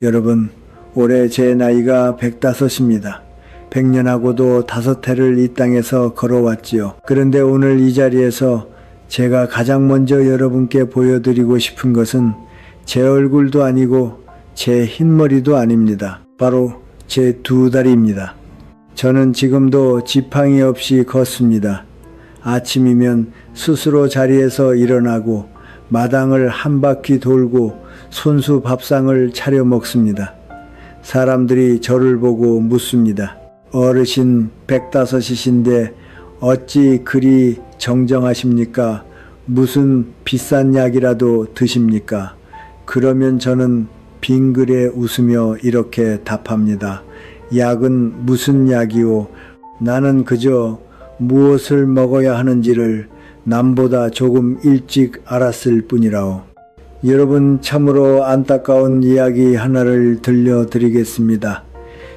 여러분, 올해 제 나이가 105입니다. 100년하고도 5해를 이 땅에서 걸어왔지요. 그런데 오늘 이 자리에서 제가 가장 먼저 여러분께 보여드리고 싶은 것은 제 얼굴도 아니고 제 흰머리도 아닙니다. 바로 제 2다리입니다. 저는 지금도 지팡이 없이 걷습니다. 아침이면 스스로 자리에서 일어나고 마당을 한 바퀴 돌고 손수 밥상을 차려 먹습니다. 사람들이 저를 보고 묻습니다. 어르신 105이신데 어찌 그리 정정하십니까? 무슨 비싼 약이라도 드십니까? 그러면 저는 빙그레 웃으며 이렇게 답합니다. 약은 무슨 약이오? 나는 그저 무엇을 먹어야 하는지를 남보다 조금 일찍 알았을 뿐이라오. 여러분, 참으로 안타까운 이야기 하나를 들려드리겠습니다.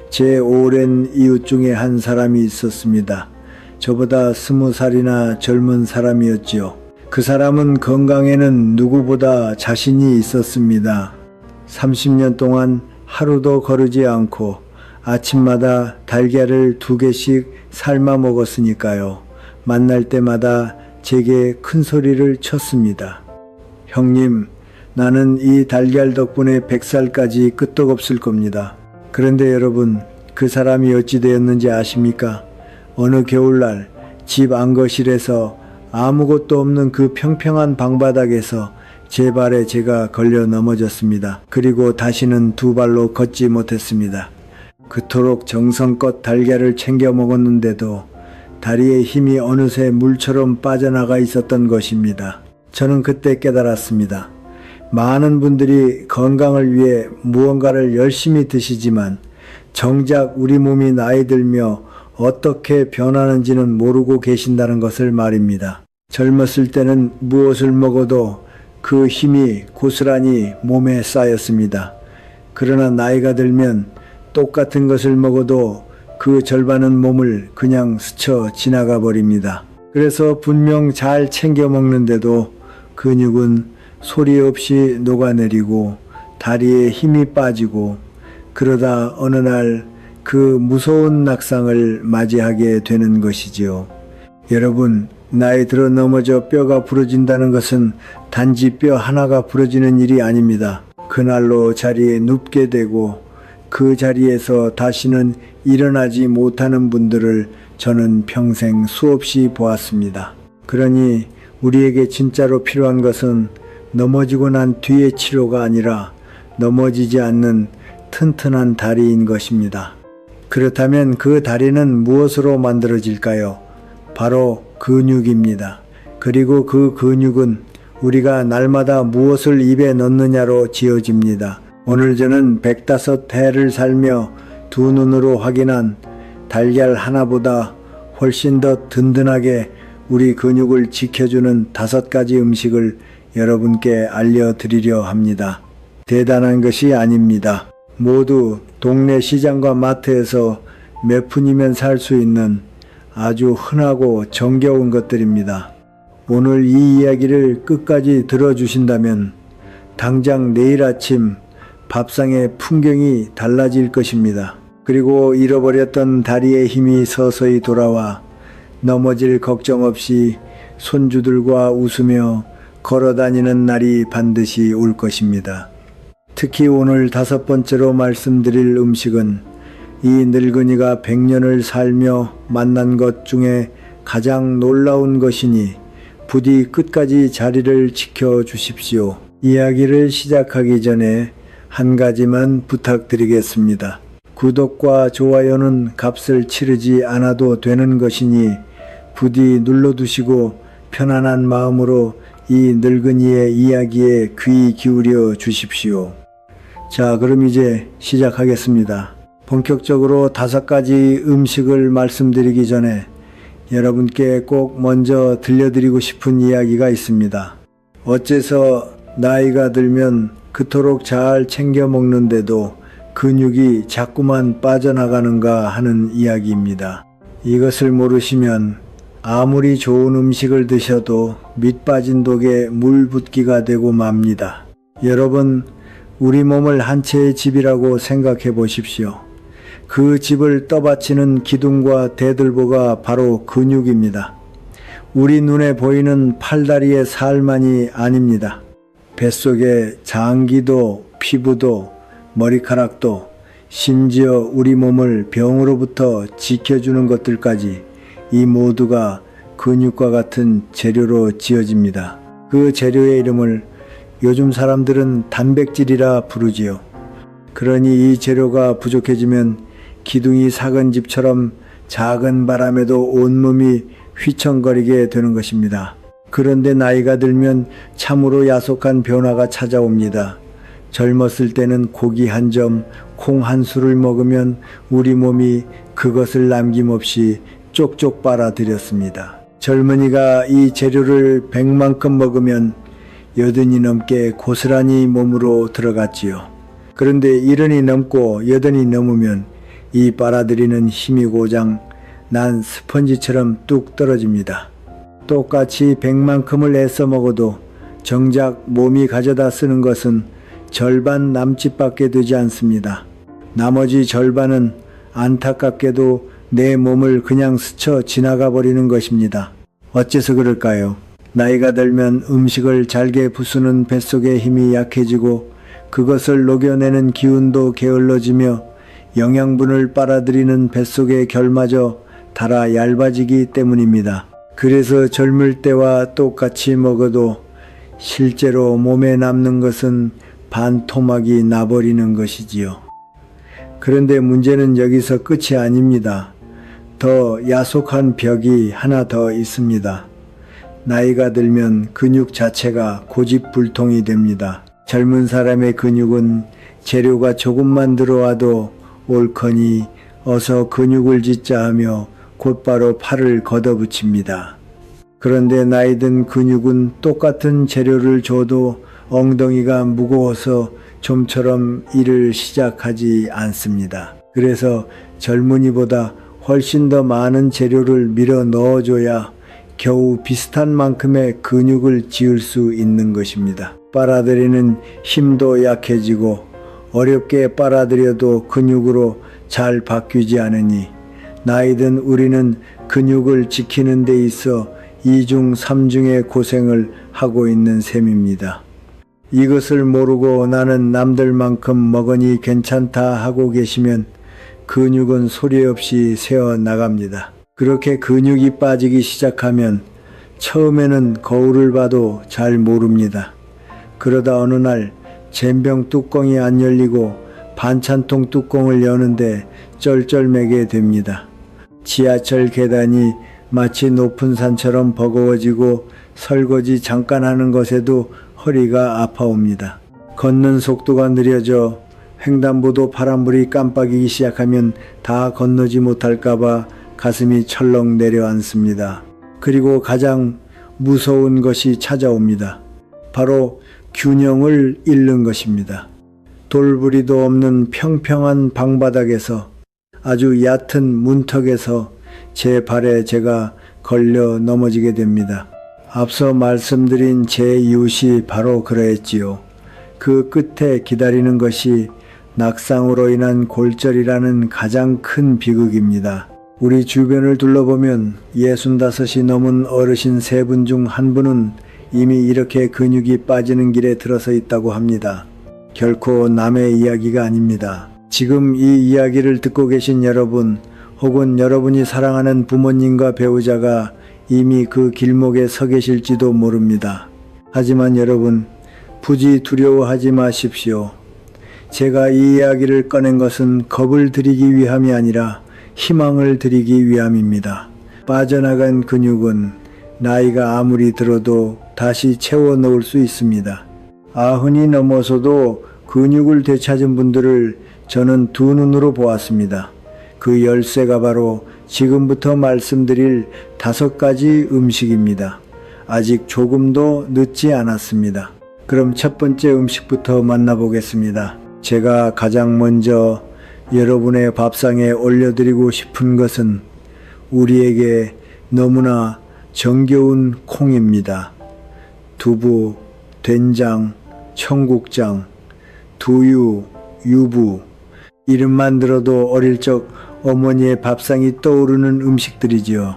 제 오랜 이웃 중에 한 사람이 있었습니다. 저보다 20살이나 젊은 사람이었지요. 그 사람은 건강에는 누구보다 자신이 있었습니다. 30년 동안 하루도 거르지 않고 아침마다 달걀을 2개씩 삶아 먹었으니까요. 만날 때마다 제게 큰 소리를 쳤습니다. 형님, 나는 이 달걀 덕분에 100살까지 끄떡없을 겁니다. 그런데 여러분, 그 사람이 어찌 되었는지 아십니까? 어느 겨울날 집 안거실에서 아무것도 없는 그 평평한 방바닥에서 제 발에 제가 걸려 넘어졌습니다. 그리고 다시는 2발로 걷지 못했습니다. 그토록 정성껏 달걀을 챙겨 먹었는데도 다리에 힘이 어느새 물처럼 빠져나가 있었던 것입니다. 저는 그때 깨달았습니다. 많은 분들이 건강을 위해 무언가를 열심히 드시지만 정작 우리 몸이 나이 들며 어떻게 변하는지는 모르고 계신다는 것을 말입니다. 젊었을 때는 무엇을 먹어도 그 힘이 고스란히 몸에 쌓였습니다. 그러나 나이가 들면 똑같은 것을 먹어도 그 절반은 몸을 그냥 스쳐 지나가 버립니다. 그래서 분명 잘 챙겨 먹는데도 근육은 소리 없이 녹아내리고 다리에 힘이 빠지고, 그러다 어느 날 그 무서운 낙상을 맞이하게 되는 것이지요. 여러분, 나이 들어 넘어져 뼈가 부러진다는 것은 단지 뼈 하나가 부러지는 일이 아닙니다. 그날로 자리에 눕게 되고 그 자리에서 다시는 일어나지 못하는 분들을 저는 평생 수없이 보았습니다. 그러니 우리에게 진짜로 필요한 것은 넘어지고 난 뒤의 치료가 아니라 넘어지지 않는 튼튼한 다리인 것입니다. 그렇다면 그 다리는 무엇으로 만들어질까요? 바로 근육입니다. 그리고 그 근육은 우리가 날마다 무엇을 입에 넣느냐로 지어집니다. 오늘 저는 105해를 살며 2눈으로 확인한 달걀 하나보다 훨씬 더 든든하게 우리 근육을 지켜주는 5가지 음식을 여러분께 알려드리려 합니다. 대단한 것이 아닙니다. 모두 동네 시장과 마트에서 몇 푼이면 살 수 있는 아주 흔하고 정겨운 것들입니다. 오늘 이 이야기를 끝까지 들어주신다면 당장 내일 아침 밥상의 풍경이 달라질 것입니다. 그리고 잃어버렸던 다리의 힘이 서서히 돌아와 넘어질 걱정 없이 손주들과 웃으며 걸어다니는 날이 반드시 올 것입니다. 특히 오늘 5번째로 말씀드릴 음식은 이 늙은이가 100년을 살며 만난 것 중에 가장 놀라운 것이니 부디 끝까지 자리를 지켜주십시오. 이야기를 시작하기 전에 한 가지만 부탁드리겠습니다. 구독과 좋아요는 값을 치르지 않아도 되는 것이니 부디 눌러두시고 편안한 마음으로 이 늙은이의 이야기에 귀 기울여 주십시오. 자, 그럼 이제 시작하겠습니다. 본격적으로 5가지 음식을 말씀드리기 전에 여러분께 꼭 먼저 들려드리고 싶은 이야기가 있습니다. 어째서 나이가 들면 그토록 잘 챙겨 먹는데도 근육이 자꾸만 빠져나가는가 하는 이야기입니다. 이것을 모르시면 아무리 좋은 음식을 드셔도 밑 빠진 독에 물 붓기가 되고 맙니다. 여러분, 우리 몸을 한 채의 집이라고 생각해 보십시오. 그 집을 떠받치는 기둥과 대들보가 바로 근육입니다. 우리 눈에 보이는 팔다리의 살만이 아닙니다. 뱃속의 장기도 피부도 머리카락도 심지어 우리 몸을 병으로부터 지켜주는 것들까지 이 모두가 근육과 같은 재료로 지어집니다. 그 재료의 이름을 요즘 사람들은 단백질이라 부르지요. 그러니 이 재료가 부족해지면 기둥이 작은 집처럼 작은 바람에도 온몸이 휘청거리게 되는 것입니다. 그런데 나이가 들면 참으로 야속한 변화가 찾아옵니다. 젊었을 때는 고기 한 점, 콩 한 술을 먹으면 우리 몸이 그것을 남김없이 쪽쪽 빨아들였습니다. 젊은이가 이 재료를 100만큼 먹으면 80이 넘게 고스란히 몸으로 들어갔지요. 그런데 70이 넘고 80이 넘으면 이 빨아들이는 힘이 고장 난 스펀지처럼 뚝 떨어집니다. 똑같이 100만큼을 애써 먹어도 정작 몸이 가져다 쓰는 것은 절반 남짓밖에 되지 않습니다. 나머지 절반은 안타깝게도 내 몸을 그냥 스쳐 지나가 버리는 것입니다. 어째서 그럴까요? 나이가 들면 음식을 잘게 부수는 뱃속의 힘이 약해지고 그것을 녹여내는 기운도 게을러지며 영양분을 빨아들이는 뱃속의 결마저 달아 얇아지기 때문입니다. 그래서 젊을 때와 똑같이 먹어도 실제로 몸에 남는 것은 반토막이 나버리는 것이지요. 그런데 문제는 여기서 끝이 아닙니다. 더 야속한 벽이 하나 더 있습니다. 나이가 들면 근육 자체가 고집불통이 됩니다. 젊은 사람의 근육은 재료가 조금만 들어와도 옳거니 어서 근육을 짓자 하며 곧바로 팔을 걷어붙입니다. 그런데 나이든 근육은 똑같은 재료를 줘도 엉덩이가 무거워서 좀처럼 일을 시작하지 않습니다. 그래서 젊은이보다 훨씬 더 많은 재료를 밀어 넣어줘야 겨우 비슷한 만큼의 근육을 지을 수 있는 것입니다. 빨아들이는 힘도 약해지고 어렵게 빨아들여도 근육으로 잘 바뀌지 않으니 나이든 우리는 근육을 지키는 데 있어 이중 삼중의 고생을 하고 있는 셈입니다. 이것을 모르고 나는 남들만큼 먹으니 괜찮다 하고 계시면 근육은 소리 없이 새어 나갑니다. 그렇게 근육이 빠지기 시작하면 처음에는 거울을 봐도 잘 모릅니다. 그러다 어느 날 잼병 뚜껑이 안 열리고 반찬통 뚜껑을 여는데 쩔쩔매게 됩니다. 지하철 계단이 마치 높은 산처럼 버거워지고 설거지 잠깐 하는 것에도 허리가 아파옵니다. 걷는 속도가 느려져 횡단보도 파란불이 깜빡이기 시작하면 다 건너지 못할까봐 가슴이 철렁 내려앉습니다. 그리고 가장 무서운 것이 찾아옵니다. 바로 균형을 잃는 것입니다. 돌부리도 없는 평평한 방바닥에서 아주 얕은 문턱에서 제 발에 제가 걸려 넘어지게 됩니다. 앞서 말씀드린 제 이웃이 바로 그러했지요. 그 끝에 기다리는 것이 낙상으로 인한 골절이라는 가장 큰 비극입니다. 우리 주변을 둘러보면 65이 넘은 어르신 3분 중 1분은 이미 이렇게 근육이 빠지는 길에 들어서 있다고 합니다. 결코 남의 이야기가 아닙니다. 지금 이 이야기를 듣고 계신 여러분, 혹은 여러분이 사랑하는 부모님과 배우자가 이미 그 길목에 서 계실지도 모릅니다. 하지만 여러분, 부지 두려워하지 마십시오. 제가 이 이야기를 꺼낸 것은 겁을 드리기 위함이 아니라 희망을 드리기 위함입니다. 빠져나간 근육은 나이가 아무리 들어도 다시 채워 넣을 수 있습니다. 90이 넘어서도 근육을 되찾은 분들을 저는 두 눈으로 보았습니다. 그 열쇠가 바로 지금부터 말씀드릴 5가지 음식입니다. 아직 조금도 늦지 않았습니다. 그럼 첫 번째 음식부터 만나보겠습니다. 제가 가장 먼저 여러분의 밥상에 올려드리고 싶은 것은 우리에게 너무나 정겨운 콩입니다. 두부, 된장, 청국장, 두유, 유부, 이름만 들어도 어릴 적 어머니의 밥상이 떠오르는 음식들이지요.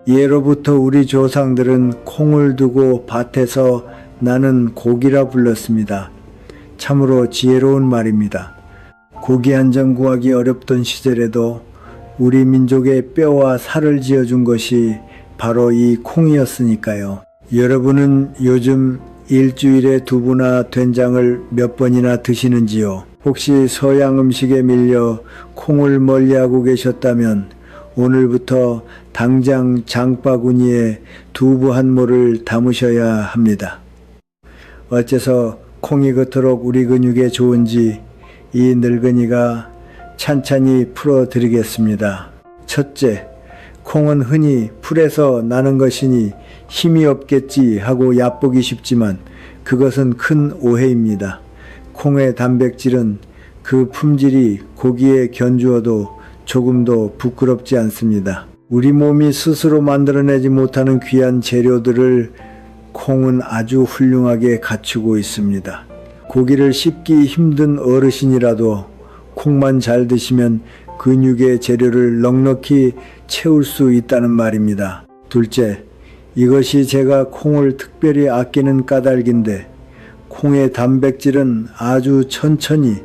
예로부터 우리 조상들은 콩을 두고 밭에서 나는 고기라 불렀습니다. 참으로 지혜로운 말입니다. 고기 한 점 구하기 어렵던 시절에도 우리 민족의 뼈와 살을 지어준 것이 바로 이 콩이었으니까요. 여러분은 요즘 일주일에 두부나 된장을 몇 번이나 드시는지요? 혹시 서양 음식에 밀려 콩을 멀리하고 계셨다면 오늘부터 당장 장바구니에 두부 한 모를 담으셔야 합니다. 어째서 콩이 그토록 우리 근육에 좋은지 이 늙은이가 찬찬히 풀어드리겠습니다. 첫째, 콩은 흔히 풀에서 나는 것이니 힘이 없겠지 하고 얕보기 쉽지만 그것은 큰 오해입니다. 콩의 단백질은 그 품질이 고기에 견주어도 조금도 부끄럽지 않습니다. 우리 몸이 스스로 만들어내지 못하는 귀한 재료들을 콩은 아주 훌륭하게 갖추고 있습니다. 고기를 씹기 힘든 어르신이라도 콩만 잘 드시면 근육의 재료를 넉넉히 채울 수 있다는 말입니다. 둘째, 이것이 제가 콩을 특별히 아끼는 까닭인데 콩의 단백질은 아주 천천히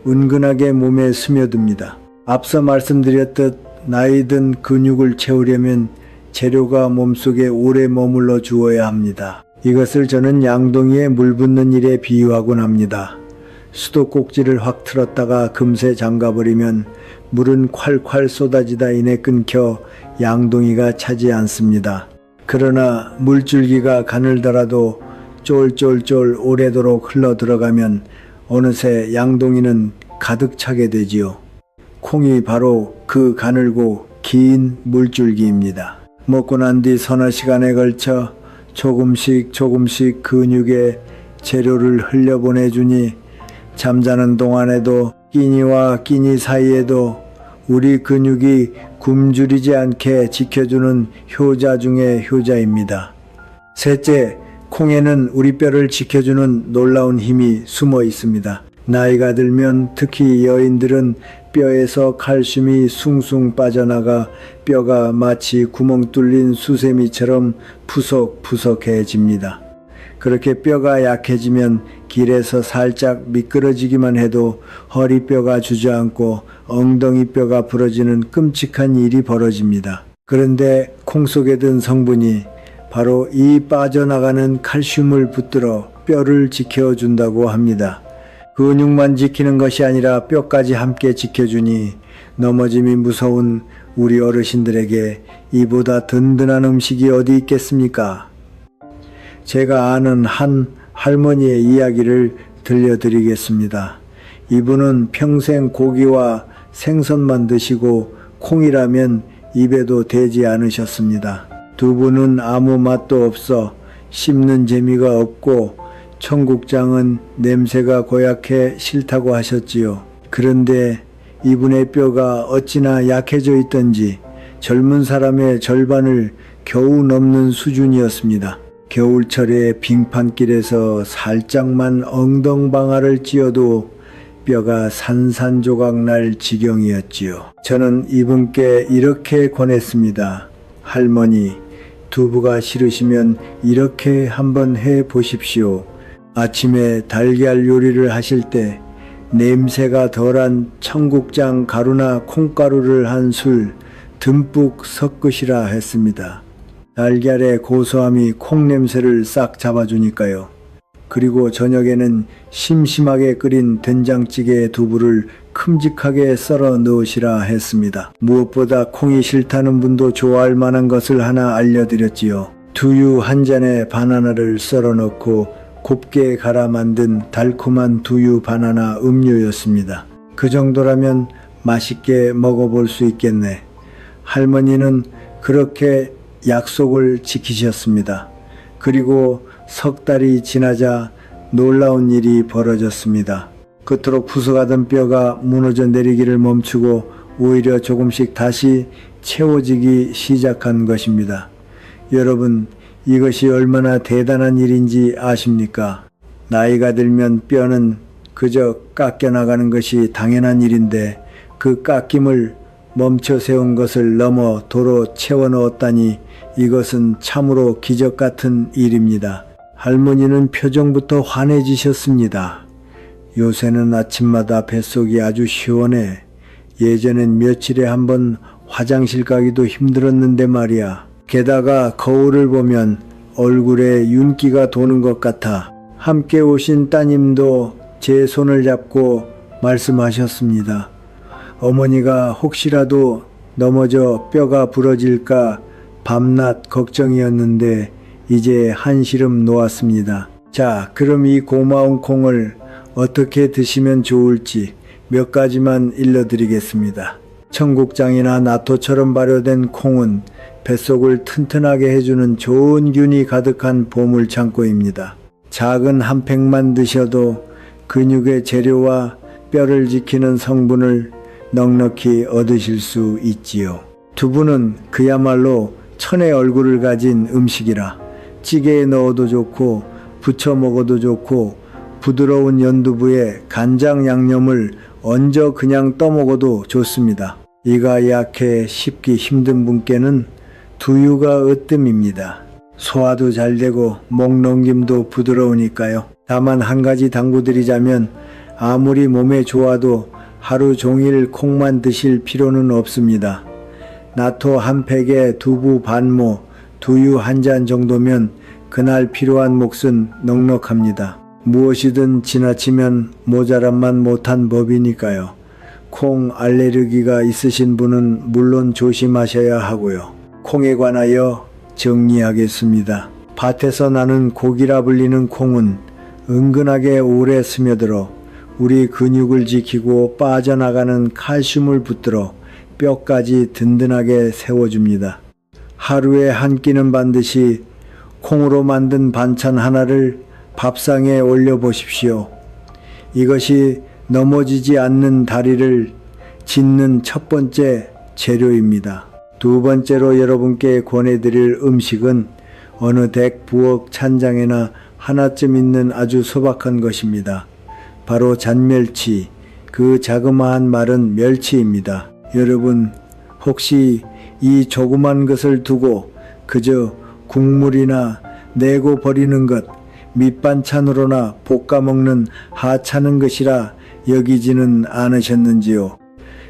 은근하게 몸에 스며듭니다. 앞서 말씀드렸듯 나이 든 근육을 채우려면 재료가 몸속에 오래 머물러 주어야 합니다. 이것을 저는 양동이에 물 붓는 일에 비유하곤 합니다. 수도꼭지를 확 틀었다가 금세 잠가버리면 물은 콸콸 쏟아지다 이내 끊겨 양동이가 차지 않습니다. 그러나 물줄기가 가늘더라도 쫄쫄쫄 오래도록 흘러들어가면 어느새 양동이는 가득 차게 되지요. 콩이 바로 그 가늘고 긴 물줄기입니다. 먹고 난 뒤 서너 시간에 걸쳐 조금씩 근육에 재료를 흘려보내주니 잠자는 동안에도 끼니와 끼니 사이에도 우리 근육이 굶주리지 않게 지켜주는 효자 중의 효자입니다. 셋째, 콩에는 우리 뼈를 지켜주는 놀라운 힘이 숨어 있습니다. 나이가 들면 특히 여인들은 뼈에서 칼슘이 숭숭 빠져나가 뼈가 마치 구멍 뚫린 수세미처럼 푸석푸석해집니다. 그렇게 뼈가 약해지면 길에서 살짝 미끄러지기만 해도 허리뼈가 주저앉고 엉덩이뼈가 부러지는 끔찍한 일이 벌어집니다. 그런데 콩 속에 든 성분이 바로 이 빠져나가는 칼슘을 붙들어 뼈를 지켜준다고 합니다. 근육만 지키는 것이 아니라 뼈까지 함께 지켜주니 넘어짐이 무서운 우리 어르신들에게 이보다 든든한 음식이 어디 있겠습니까? 제가 아는 한 할머니의 이야기를 들려드리겠습니다. 이분은 평생 고기와 생선만 드시고 콩이라면 입에도 대지 않으셨습니다. 두부는 아무 맛도 없어 씹는 재미가 없고 청국장은 냄새가 고약해 싫다고 하셨지요. 그런데 이분의 뼈가 어찌나 약해져 있던지 젊은 사람의 절반을 겨우 넘는 수준이었습니다. 겨울철에 빙판길에서 살짝만 엉덩방아를 찧어도 뼈가 산산조각 날 지경이었지요. 저는 이분께 이렇게 권했습니다. 할머니, 두부가 싫으시면 이렇게 한번 해 보십시오. 아침에 달걀 요리를 하실 때 냄새가 덜한 청국장 가루나 콩가루를 한 술 듬뿍 섞으시라 했습니다. 달걀의 고소함이 콩 냄새를 싹 잡아주니까요. 그리고 저녁에는 심심하게 끓인 된장찌개에 두부를 큼직하게 썰어 넣으시라 했습니다. 무엇보다 콩이 싫다는 분도 좋아할 만한 것을 하나 알려드렸지요. 두유 한 잔에 바나나를 썰어 넣고 곱게 갈아 만든 달콤한 두유 바나나 음료였습니다. 그 정도라면 맛있게 먹어볼 수 있겠네. 할머니는 그렇게 약속을 지키셨습니다. 그리고 석 달이 지나자 놀라운 일이 벌어졌습니다. 그토록 부서가던 뼈가 무너져 내리기를 멈추고 오히려 조금씩 다시 채워지기 시작한 것입니다. 여러분, 이것이 얼마나 대단한 일인지 아십니까? 나이가 들면 뼈는 그저 깎여나가는 것이 당연한 일인데 그 깎임을 멈춰 세운 것을 넘어 도로 채워 넣었다니 이것은 참으로 기적 같은 일입니다. 할머니는 표정부터 환해지셨습니다. 요새는 아침마다 뱃속이 아주 시원해. 예전엔 며칠에 한 번 화장실 가기도 힘들었는데 말이야. 게다가 거울을 보면 얼굴에 윤기가 도는 것 같아. 함께 오신 따님도 제 손을 잡고 말씀하셨습니다. 어머니가 혹시라도 넘어져 뼈가 부러질까 밤낮 걱정이었는데 이제 한시름 놓았습니다. 자, 그럼 이 고마운 콩을 어떻게 드시면 좋을지 몇 가지만 일러드리겠습니다. 청국장이나 나토처럼 발효된 콩은 뱃속을 튼튼하게 해주는 좋은 균이 가득한 보물창고입니다. 작은 한 팩만 드셔도 근육의 재료와 뼈를 지키는 성분을 넉넉히 얻으실 수 있지요. 두부는 그야말로 천의 얼굴을 가진 음식이라 찌개에 넣어도 좋고 부쳐 먹어도 좋고 부드러운 연두부에 간장 양념을 얹어 그냥 떠먹어도 좋습니다. 이가 약해 씹기 힘든 분께는 두유가 으뜸입니다. 소화도 잘 되고 목 넘김도 부드러우니까요. 다만 한 가지 당부드리자면 아무리 몸에 좋아도 하루 종일 콩만 드실 필요는 없습니다. 나토 한 팩에 두부 반모, 두유 한 잔 정도면 그날 필요한 몫은 넉넉합니다. 무엇이든 지나치면 모자란만 못한 법이니까요. 콩 알레르기가 있으신 분은 물론 조심하셔야 하고요. 콩에 관하여 정리하겠습니다. 밭에서 나는 고기라 불리는 콩은 은근하게 오래 스며들어 우리 근육을 지키고 빠져나가는 칼슘을 붙들어 뼈까지 든든하게 세워줍니다. 하루에 한 끼는 반드시 콩으로 만든 반찬 하나를 밥상에 올려보십시오. 이것이 넘어지지 않는 다리를 짓는 첫 번째 재료입니다. 두 번째로 여러분께 권해드릴 음식은 어느 댁 부엌 찬장에나 하나쯤 있는 아주 소박한 것입니다. 바로 잔멸치, 그 자그마한 말은 멸치입니다. 여러분, 혹시 이 조그만 것을 두고 그저 국물이나 내고 버리는 것, 밑반찬으로나 볶아 먹는 하찮은 것이라 여기지는 않으셨는지요?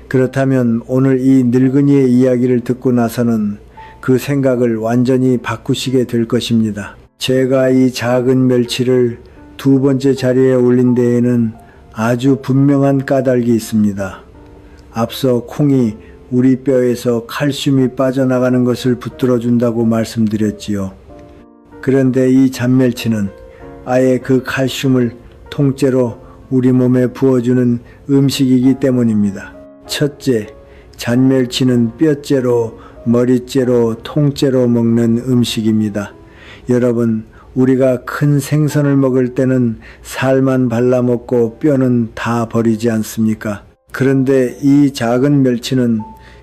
그렇다면 오늘 이 늙은이의 이야기를 듣고 나서는 그 생각을 완전히 바꾸시게 될 것입니다. 제가 이 작은 멸치를 두 번째 자리에 올린 데에는 아주 분명한 까닭이 있습니다. 앞서 콩이 우리 뼈에서 칼슘이 빠져나가는 것을 붙들어준다고 말씀드렸지요. 그런데 이 잔멸치는 아예 그 칼슘을 통째로 우리 몸에 부어주는 음식이기 때문입니다. 첫째, 잔멸치는 뼈째로, 머리째로, 통째로 먹는 음식입니다. 여러분, 우리가 큰 생선을 먹을 때는 살만 발라먹고 뼈는 다 버리지 않습니까? 그런데 이 작은 멸치는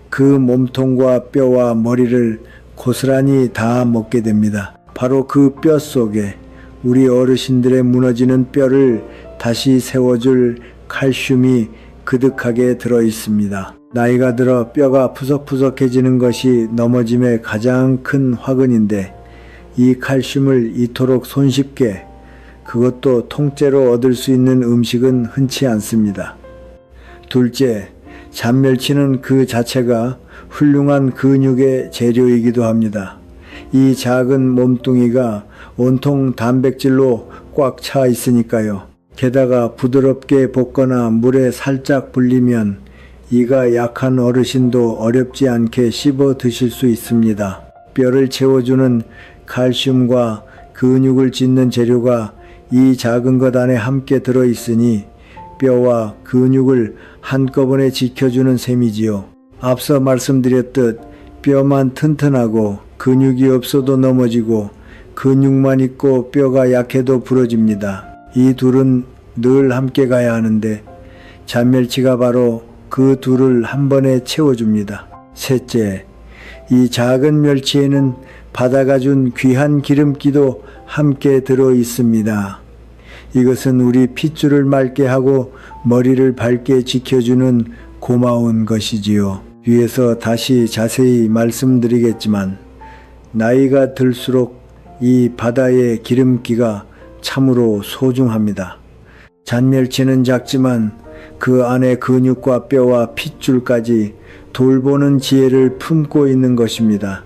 그 몸통과 뼈와 머리를 고스란히 다 먹게 됩니다. 바로 그 뼈 속에 우리 어르신들의 무너지는 뼈를 다시 세워줄 칼슘이 그득하게 들어 있습니다. 나이가 들어 뼈가 푸석푸석해지는 것이 넘어짐의 가장 큰 화근인데 이 칼슘을 이토록 손쉽게 그것도 통째로 얻을 수 있는 음식은 흔치 않습니다. 둘째, 잔멸치는 그 자체가 훌륭한 근육의 재료이기도 합니다. 이 작은 몸뚱이가 온통 단백질로 꽉 차 있으니까요. 게다가 부드럽게 볶거나 물에 살짝 불리면 이가 약한 어르신도 어렵지 않게 씹어 드실 수 있습니다. 뼈를 채워주는 칼슘과 근육을 짓는 재료가 이 작은 것 안에 함께 들어있으니 뼈와 근육을 한꺼번에 지켜주는 셈이지요. 앞서 말씀드렸듯 뼈만 튼튼하고 근육이 없어도 넘어지고 근육만 있고 뼈가 약해도 부러집니다. 이 둘은 늘 함께 가야 하는데 잔멸치가 바로 그 둘을 한 번에 채워줍니다. 셋째, 이 작은 멸치에는 바다가 준 귀한 기름기도 함께 들어 있습니다. 이것은 우리 핏줄을 맑게 하고 머리를 밝게 지켜주는 고마운 것이지요. 위에서 다시 자세히 말씀드리겠지만 나이가 들수록 이 바다의 기름기가 참으로 소중합니다. 잔멸치는 작지만 그 안에 근육과 뼈와 핏줄까지 돌보는 지혜를 품고 있는 것입니다.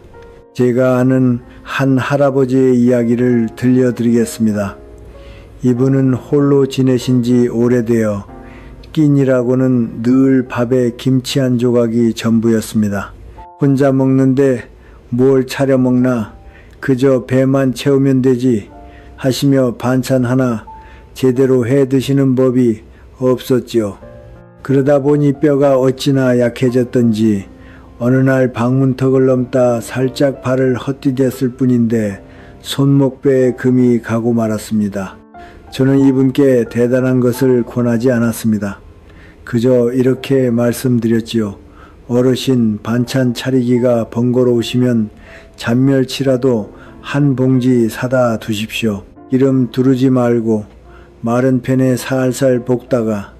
제가 아는 한 할아버지의 이야기를 들려드리겠습니다. 이분은 홀로 지내신 지 오래되어 끼니라고는 늘 밥에 김치 한 조각이 전부였습니다. 혼자 먹는데 뭘 차려 먹나, 그저 배만 채우면 되지 하시며 반찬 하나 제대로 해 드시는 법이 없었지요. 그러다 보니 뼈가 어찌나 약해졌던지 어느 날 방문턱을 넘다 살짝 발을 헛디뎠을 뿐인데 손목뼈에 금이 가고 말았습니다. 저는 이분께 대단한 것을 권하지 않았습니다. 그저 이렇게 말씀드렸지요. 어르신, 반찬 차리기가 번거로우시면 잔멸치라도 한 봉지 사다 두십시오. 기름 두르지 말고 마른 팬에 살살 볶다가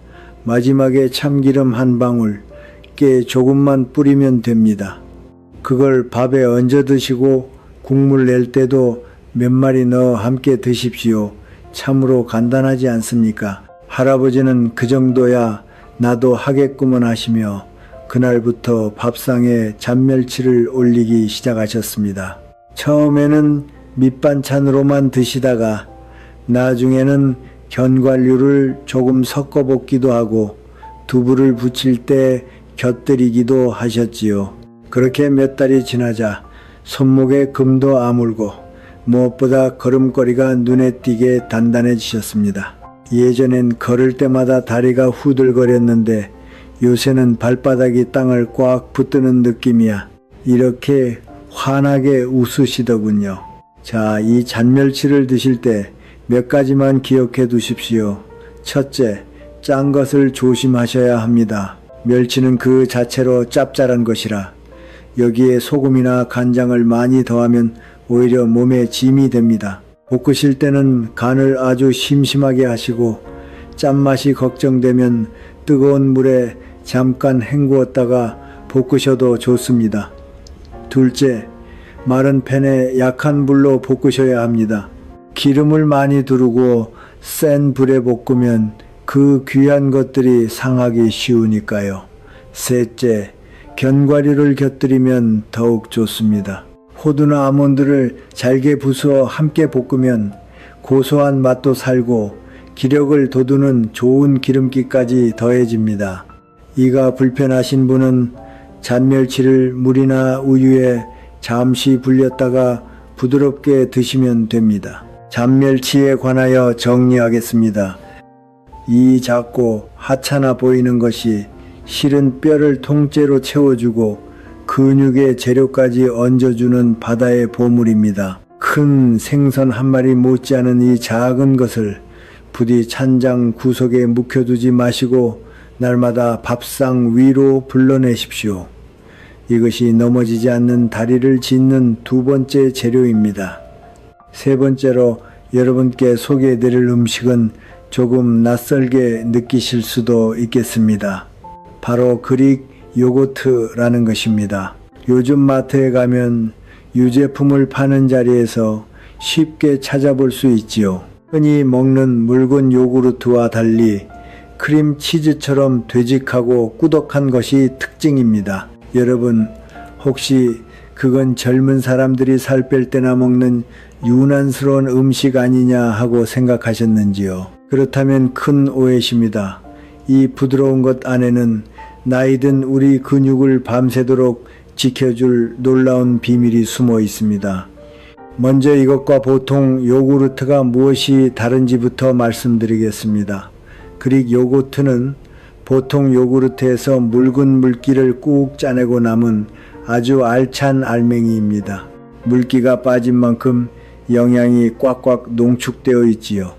마지막에 참기름 한 방울, 깨 조금만 뿌리면 됩니다. 그걸 밥에 얹어 드시고 국물 낼 때도 몇 마리 넣어 함께 드십시오. 참으로 간단하지 않습니까? 할아버지는 그 정도야 나도 하겠구먼 하시며 그날부터 밥상에 잔멸치를 올리기 시작하셨습니다. 처음에는 밑반찬으로만 드시다가 나중에는 견과류를 조금 섞어 볶기도 하고 두부를 부칠 때 곁들이기도 하셨지요. 그렇게 몇 달이 지나자 손목에 금도 아물고 무엇보다 걸음걸이가 눈에 띄게 단단해지셨습니다. 예전엔 걸을 때마다 다리가 후들거렸는데 요새는 발바닥이 땅을 꽉 붙드는 느낌이야. 이렇게 환하게 웃으시더군요. 자, 이 잔멸치를 드실 때 몇 가지만 기억해 두십시오. 첫째, 짠 것을 조심하셔야 합니다. 멸치는 그 자체로 짭짤한 것이라 여기에 소금이나 간장을 많이 더하면 오히려 몸에 짐이 됩니다. 볶으실 때는 간을 아주 심심하게 하시고 짠맛이 걱정되면 뜨거운 물에 잠깐 헹구었다가 볶으셔도 좋습니다. 둘째, 마른 팬에 약한 불로 볶으셔야 합니다. 기름을 많이 두르고 센 불에 볶으면 그 귀한 것들이 상하기 쉬우니까요. 셋째, 견과류를 곁들이면 더욱 좋습니다. 호두나 아몬드를 잘게 부수어 함께 볶으면 고소한 맛도 살고 기력을 돋우는 좋은 기름기까지 더해집니다. 이가 불편하신 분은 잔멸치를 물이나 우유에 잠시 불렸다가 부드럽게 드시면 됩니다. 잔멸치에 관하여 정리하겠습니다. 이 작고 하찮아 보이는 것이 실은 뼈를 통째로 채워주고 근육의 재료까지 얹어주는 바다의 보물입니다. 큰 생선 한 마리 못지않은 이 작은 것을 부디 찬장 구석에 묵혀두지 마시고 날마다 밥상 위로 불러내십시오. 이것이 넘어지지 않는 다리를 짓는 두 번째 재료입니다. 세 번째로 여러분께 소개해드릴 음식은 조금 낯설게 느끼실 수도 있겠습니다. 바로 그릭 요거트라는 것입니다. 요즘 마트에 가면 유제품을 파는 자리에서 쉽게 찾아볼 수 있지요. 흔히 먹는 묽은 요구르트와 달리 크림치즈처럼 되직하고 꾸덕한 것이 특징입니다. 여러분, 혹시 그건 젊은 사람들이 살 뺄 때나 먹는 유난스러운 음식 아니냐 하고 생각하셨는지요? 그렇다면 큰 오해십니다. 이 부드러운 것 안에는 나이든 우리 근육을 밤새도록 지켜줄 놀라운 비밀이 숨어 있습니다. 먼저 이것과 보통 요구르트가 무엇이 다른지부터 말씀드리겠습니다. 그릭 요거트는 보통 요구르트에서 묽은 물기를 꾹 짜내고 남은 아주 알찬 알맹이입니다. 물기가 빠진 만큼 영양이 꽉꽉 농축되어 있지요.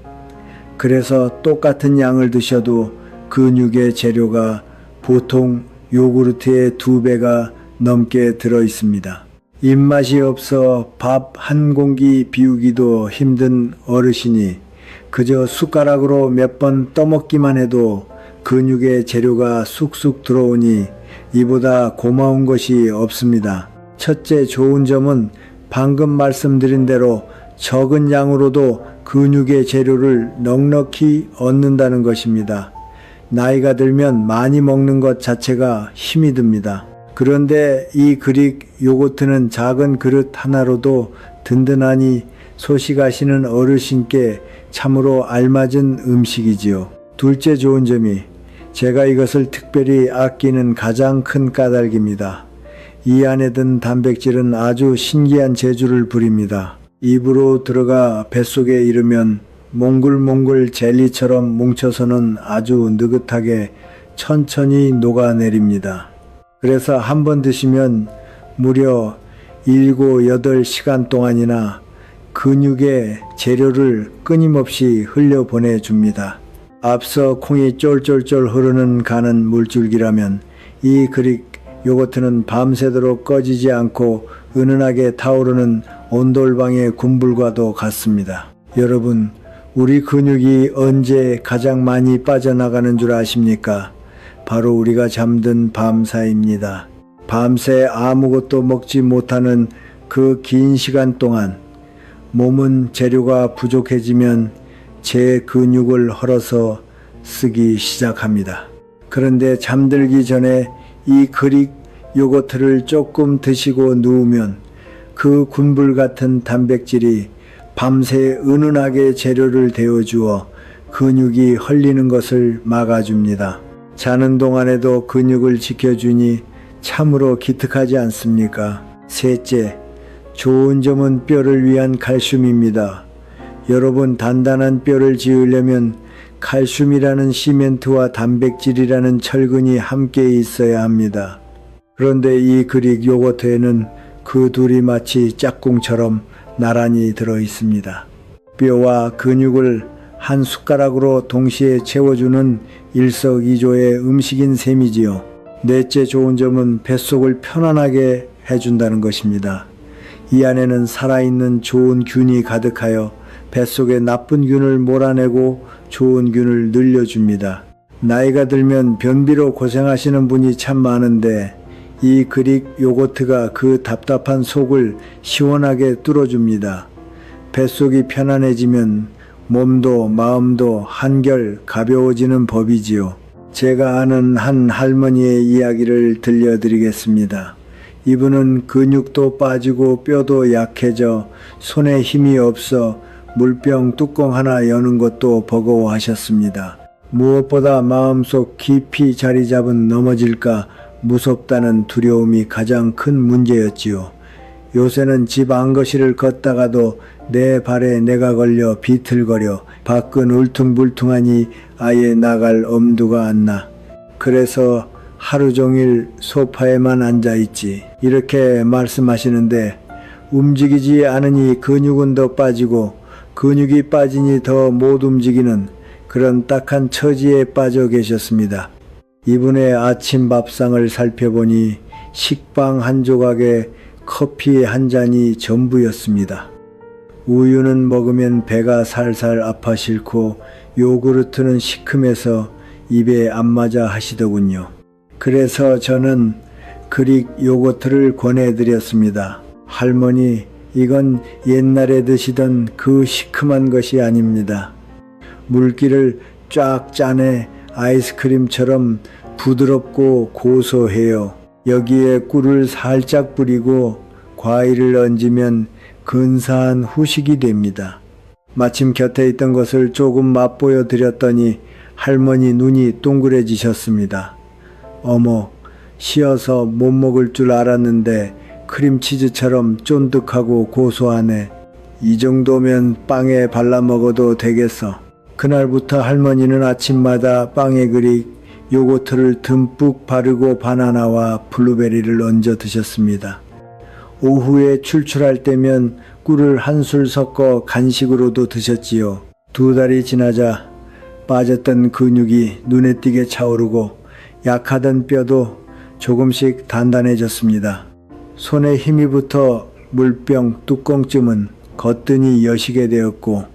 그래서 똑같은 양을 드셔도 근육의 재료가 보통 요구르트의 2배가 넘게 들어 있습니다. 입맛이 없어 밥 한 공기 비우기도 힘든 어르신이 그저 숟가락으로 몇 번 떠먹기만 해도 근육의 재료가 쑥쑥 들어오니 이보다 고마운 것이 없습니다. 첫째 좋은 점은 방금 말씀드린 대로 적은 양으로도 근육의 재료를 넉넉히 얻는다는 것입니다. 나이가 들면 많이 먹는 것 자체가 힘이 듭니다. 그런데 이 그릭 요거트는 작은 그릇 하나로도 든든하니 소식하시는 어르신께 참으로 알맞은 음식이지요. 둘째 좋은 점이 제가 이것을 특별히 아끼는 가장 큰 까닭입니다. 이 안에 든 단백질은 아주 신기한 재주를 부립니다. 입으로 들어가 뱃속에 이르면 몽글몽글 젤리처럼 뭉쳐서는 아주 느긋하게 천천히 녹아내립니다. 그래서 한 번 드시면 무려 7, 8시간 동안이나 근육의 재료를 끊임없이 흘려보내줍니다. 앞서 콩이 쫄쫄쫄 흐르는 가는 물줄기라면 이 그릭 요거트는 밤새도록 꺼지지 않고 은은하게 타오르는 온돌방의 군불과도 같습니다. 여러분, 우리 근육이 언제 가장 많이 빠져나가는 줄 아십니까? 바로 우리가 잠든 밤사이입니다. 밤새 아무것도 먹지 못하는 그 긴 시간 동안 몸은 재료가 부족해지면 제 근육을 헐어서 쓰기 시작합니다. 그런데 잠들기 전에 이 그릭 요거트를 조금 드시고 누우면 그 군불 같은 단백질이 밤새 은은하게 재료를 데워주어 근육이 헐리는 것을 막아줍니다. 자는 동안에도 근육을 지켜주니 참으로 기특하지 않습니까? 셋째, 좋은 점은 뼈를 위한 칼슘입니다. 여러분, 단단한 뼈를 지으려면 칼슘이라는 시멘트와 단백질이라는 철근이 함께 있어야 합니다. 그런데 이 그릭 요거트에는 그 둘이 마치 짝꿍처럼 나란히 들어 있습니다. 뼈와 근육을 한 숟가락으로 동시에 채워주는 일석이조의 음식인 셈이지요. 넷째 좋은 점은 뱃속을 편안하게 해준다는 것입니다. 이 안에는 살아있는 좋은 균이 가득하여 뱃속의 나쁜 균을 몰아내고 좋은 균을 늘려줍니다. 나이가 들면 변비로 고생하시는 분이 참 많은데 이 그릭 요거트가 그 답답한 속을 시원하게 뚫어줍니다. 뱃속이 편안해지면 몸도 마음도 한결 가벼워지는 법이지요. 제가 아는 한 할머니의 이야기를 들려드리겠습니다. 이분은 근육도 빠지고 뼈도 약해져 손에 힘이 없어 물병 뚜껑 하나 여는 것도 버거워하셨습니다. 무엇보다 마음속 깊이 자리 잡은 넘어질까 무섭다는 두려움이 가장 큰 문제였지요. 요새는 집 안거실을 걷다가도 내 발에 내가 걸려 비틀거려 밖은 울퉁불퉁하니 아예 나갈 엄두가 안 나. 그래서 하루 종일 소파에만 앉아있지. 이렇게 말씀하시는데 움직이지 않으니 근육은 더 빠지고 근육이 빠지니 더 못 움직이는 그런 딱한 처지에 빠져 계셨습니다. 이분의 아침 밥상을 살펴보니 식빵 한 조각에 커피 한 잔이 전부였습니다. 우유는 먹으면 배가 살살 아파 싫고 요구르트는 시큼해서 입에 안 맞아 하시더군요. 그래서 저는 그릭 요거트를 권해드렸습니다. 할머니, 이건 옛날에 드시던 그 시큼한 것이 아닙니다. 물기를 쫙 짜내 아이스크림처럼 부드럽고 고소해요. 여기에 꿀을 살짝 뿌리고 과일을 얹으면 근사한 후식이 됩니다. 마침 곁에 있던 것을 조금 맛보여 드렸더니 할머니 눈이 동그래지셨습니다. 어머, 시어서 못 먹을 줄 알았는데 크림치즈처럼 쫀득하고 고소하네. 이 정도면 빵에 발라 먹어도 되겠어. 그날부터 할머니는 아침마다 빵에 그릭 요거트를 듬뿍 바르고 바나나와 블루베리를 얹어 드셨습니다. 오후에 출출할 때면 꿀을 한술 섞어 간식으로도 드셨지요. 2달이 지나자 빠졌던 근육이 눈에 띄게 차오르고 약하던 뼈도 조금씩 단단해졌습니다. 손에 힘이 붙어 물병 뚜껑쯤은 거뜬히 여시게 되었고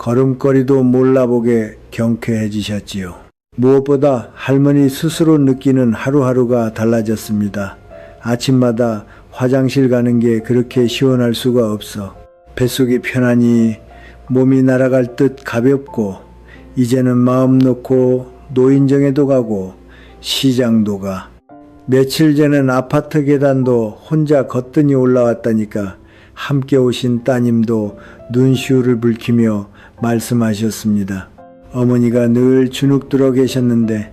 걸음걸이도 몰라보게 경쾌해지셨지요. 무엇보다 할머니 스스로 느끼는 하루하루가 달라졌습니다. 아침마다 화장실 가는 게 그렇게 시원할 수가 없어. 뱃속이 편하니 몸이 날아갈 듯 가볍고, 이제는 마음 놓고 노인정에도 가고 시장도 가. 며칠 전엔 아파트 계단도 혼자 거뜬히 올라왔다니까 함께 오신 따님도 눈시울을 붉히며 말씀하셨습니다. 어머니가 늘 주눅들어 계셨는데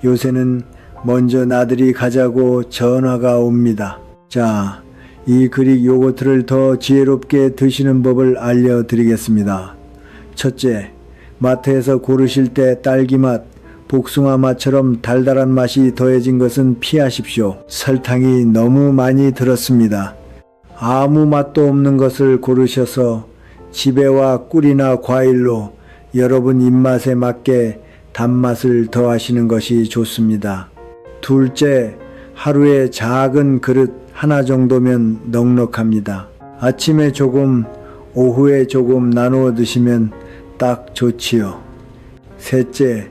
요새는 먼저 나들이 가자고 전화가 옵니다. 자, 이 그릭 요거트를 더 지혜롭게 드시는 법을 알려드리겠습니다. 첫째, 마트에서 고르실 때 딸기맛, 복숭아 맛처럼 달달한 맛이 더해진 것은 피하십시오. 설탕이 너무 많이 들었습니다. 아무 맛도 없는 것을 고르셔서 지배와 꿀이나 과일로 여러분 입맛에 맞게 단맛을 더하시는 것이 좋습니다. 둘째, 하루에 작은 그릇 하나 정도면 넉넉합니다. 아침에 조금, 오후에 조금 나누어 드시면 딱 좋지요. 셋째,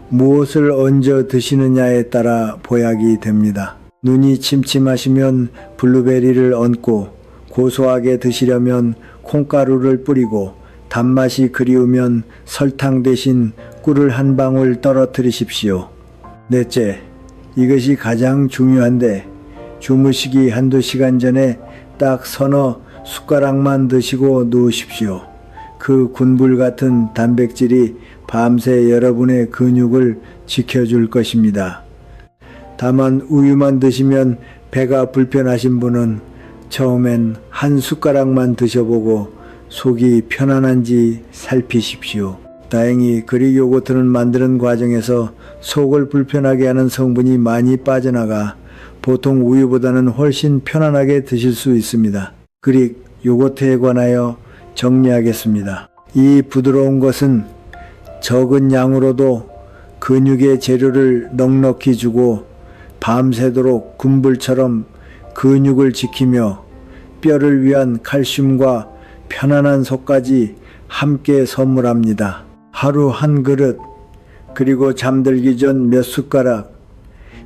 무엇을 얹어 드시느냐에 따라 보약이 됩니다. 눈이 침침하시면 블루베리를 얹고, 고소하게 드시려면 콩가루를 뿌리고, 단맛이 그리우면 설탕 대신 꿀을 한 방울 떨어뜨리십시오. 넷째, 이것이 가장 중요한데 주무시기 한두 시간 전에 딱 서너 숟가락만 드시고 누우십시오. 그 군불 같은 단백질이 밤새 여러분의 근육을 지켜줄 것입니다. 다만 우유만 드시면 배가 불편하신 분은 처음엔 한 숟가락만 드셔보고 속이 편안한지 살피십시오. 다행히 그릭 요거트를 만드는 과정에서 속을 불편하게 하는 성분이 많이 빠져나가 보통 우유보다는 훨씬 편안하게 드실 수 있습니다. 그릭 요거트에 관하여 정리하겠습니다. 이 부드러운 것은 적은 양으로도 근육의 재료를 넉넉히 주고 밤새도록 군불처럼 근육을 지키며 뼈를 위한 칼슘과 편안한 속까지 함께 선물합니다. 하루 한 그릇, 그리고 잠들기 전 몇 숟가락,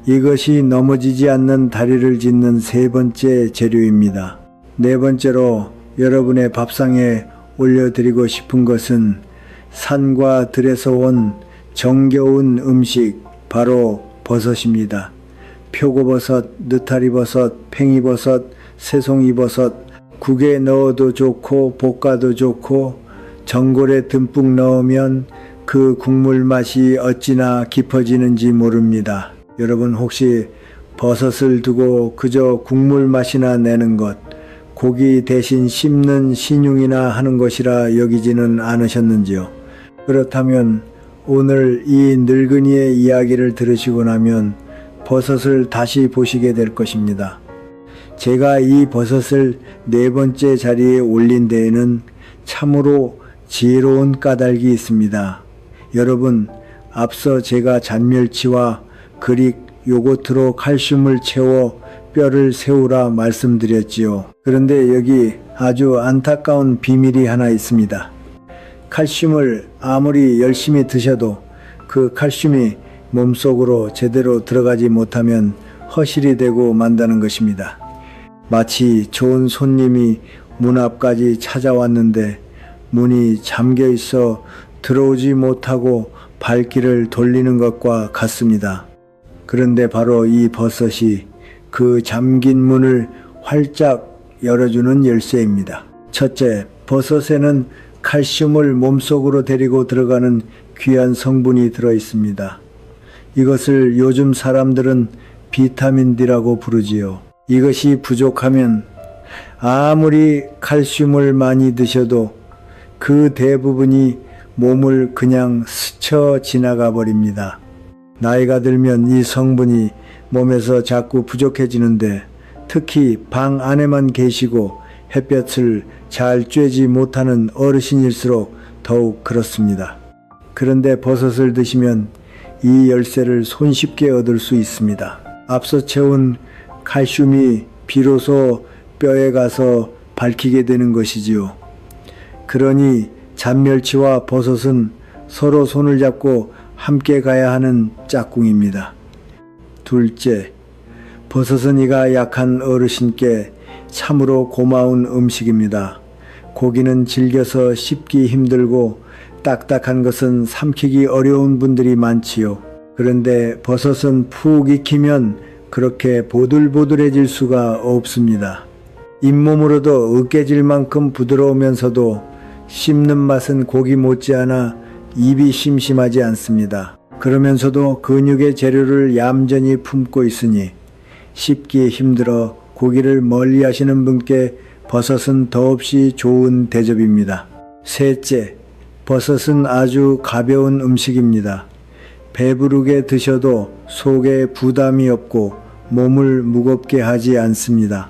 이것이 넘어지지 않는 다리를 짓는 세 번째 재료입니다. 네 번째로 여러분의 밥상에 올려드리고 싶은 것은 산과 들에서 온 정겨운 음식, 바로 버섯입니다. 표고버섯, 느타리버섯, 팽이버섯, 새송이버섯, 국에 넣어도 좋고 볶아도 좋고 전골에 듬뿍 넣으면 그 국물 맛이 어찌나 깊어지는지 모릅니다. 여러분 혹시 버섯을 두고 그저 국물 맛이나 내는 것, 고기 대신 씹는 신용이나 하는 것이라 여기지는 않으셨는지요? 그렇다면 오늘 이 늙은이의 이야기를 들으시고 나면 버섯을 다시 보시게 될 것입니다. 제가 이 버섯을 네 번째 자리에 올린 데에는 참으로 지혜로운 까닭이 있습니다. 여러분, 앞서 제가 잔멸치와 그릭 요거트로 칼슘을 채워 뼈를 세우라 말씀드렸지요. 그런데 여기 아주 안타까운 비밀이 하나 있습니다. 칼슘을 아무리 열심히 드셔도 그 칼슘이 몸속으로 제대로 들어가지 못하면 허실이 되고 만다는 것입니다. 마치 좋은 손님이 문 앞까지 찾아왔는데 문이 잠겨 있어 들어오지 못하고 발길을 돌리는 것과 같습니다. 그런데 바로 이 버섯이 그 잠긴 문을 활짝 열어주는 열쇠입니다. 첫째, 버섯에는 칼슘을 몸속으로 데리고 들어가는 귀한 성분이 들어 있습니다. 이것을 요즘 사람들은 비타민 D라고 부르지요. 이것이 부족하면 아무리 칼슘을 많이 드셔도 그 대부분이 몸을 그냥 스쳐 지나가 버립니다. 나이가 들면 이 성분이 몸에서 자꾸 부족해지는데 특히 방 안에만 계시고 햇볕을 잘 쬐지 못하는 어르신일수록 더욱 그렇습니다. 그런데 버섯을 드시면 이 열쇠를 손쉽게 얻을 수 있습니다. 앞서 채운 칼슘이 비로소 뼈에 가서 밝히게 되는 것이지요. 그러니 잔멸치와 버섯은 서로 손을 잡고 함께 가야 하는 짝꿍입니다. 둘째, 버섯은 이가 약한 어르신께 참으로 고마운 음식입니다. 고기는 질겨서 씹기 힘들고 딱딱한 것은 삼키기 어려운 분들이 많지요. 그런데 버섯은 푹 익히면 그렇게 보들보들해질 수가 없습니다. 잇몸으로도 으깨질 만큼 부드러우면서도 씹는 맛은 고기 못지않아 입이 심심하지 않습니다. 그러면서도 근육의 재료를 얌전히 품고 있으니 씹기 힘들어 고기를 멀리 하시는 분께 버섯은 더없이 좋은 대접입니다. 셋째, 버섯은 아주 가벼운 음식입니다. 배부르게 드셔도 속에 부담이 없고 몸을 무겁게 하지 않습니다.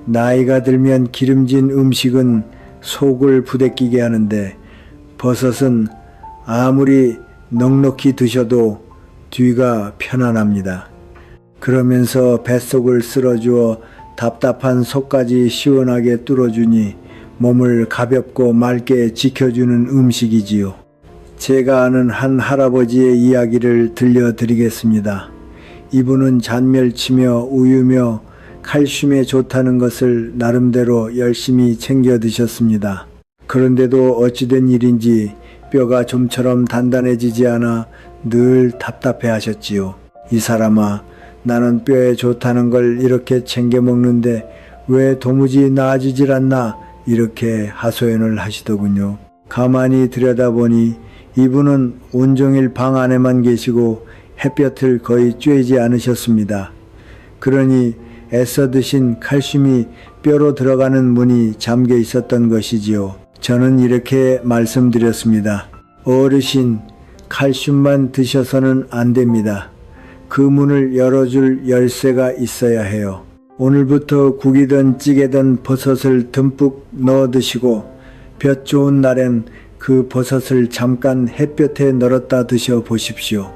나이가 들면 기름진 음식은 속을 부대끼게 하는데 버섯은 아무리 넉넉히 드셔도 뒤가 편안합니다. 그러면서 뱃속을 쓸어주어 답답한 속까지 시원하게 뚫어주니 몸을 가볍고 맑게 지켜주는 음식이지요. 제가 아는 한 할아버지의 이야기를 들려드리겠습니다. 이분은 잔멸치며 우유며 칼슘에 좋다는 것을 나름대로 열심히 챙겨 드셨습니다. 그런데도 어찌된 일인지 뼈가 좀처럼 단단해지지 않아 늘 답답해 하셨지요. 이 사람아, 나는 뼈에 좋다는 걸 이렇게 챙겨 먹는데 왜 도무지 나아지질 않나, 이렇게 하소연을 하시더군요. 가만히 들여다보니 이분은 온종일 방 안에만 계시고 햇볕을 거의 쬐지 않으셨습니다. 그러니 애써 드신 칼슘이 뼈로 들어가는 문이 잠겨 있었던 것이지요. 저는 이렇게 말씀드렸습니다. 어르신, 칼슘만 드셔서는 안 됩니다. 그 문을 열어줄 열쇠가 있어야 해요. 오늘부터 국이든 찌개든 버섯을 듬뿍 넣어 드시고 볕 좋은 날엔 그 버섯을 잠깐 햇볕에 널었다 드셔 보십시오.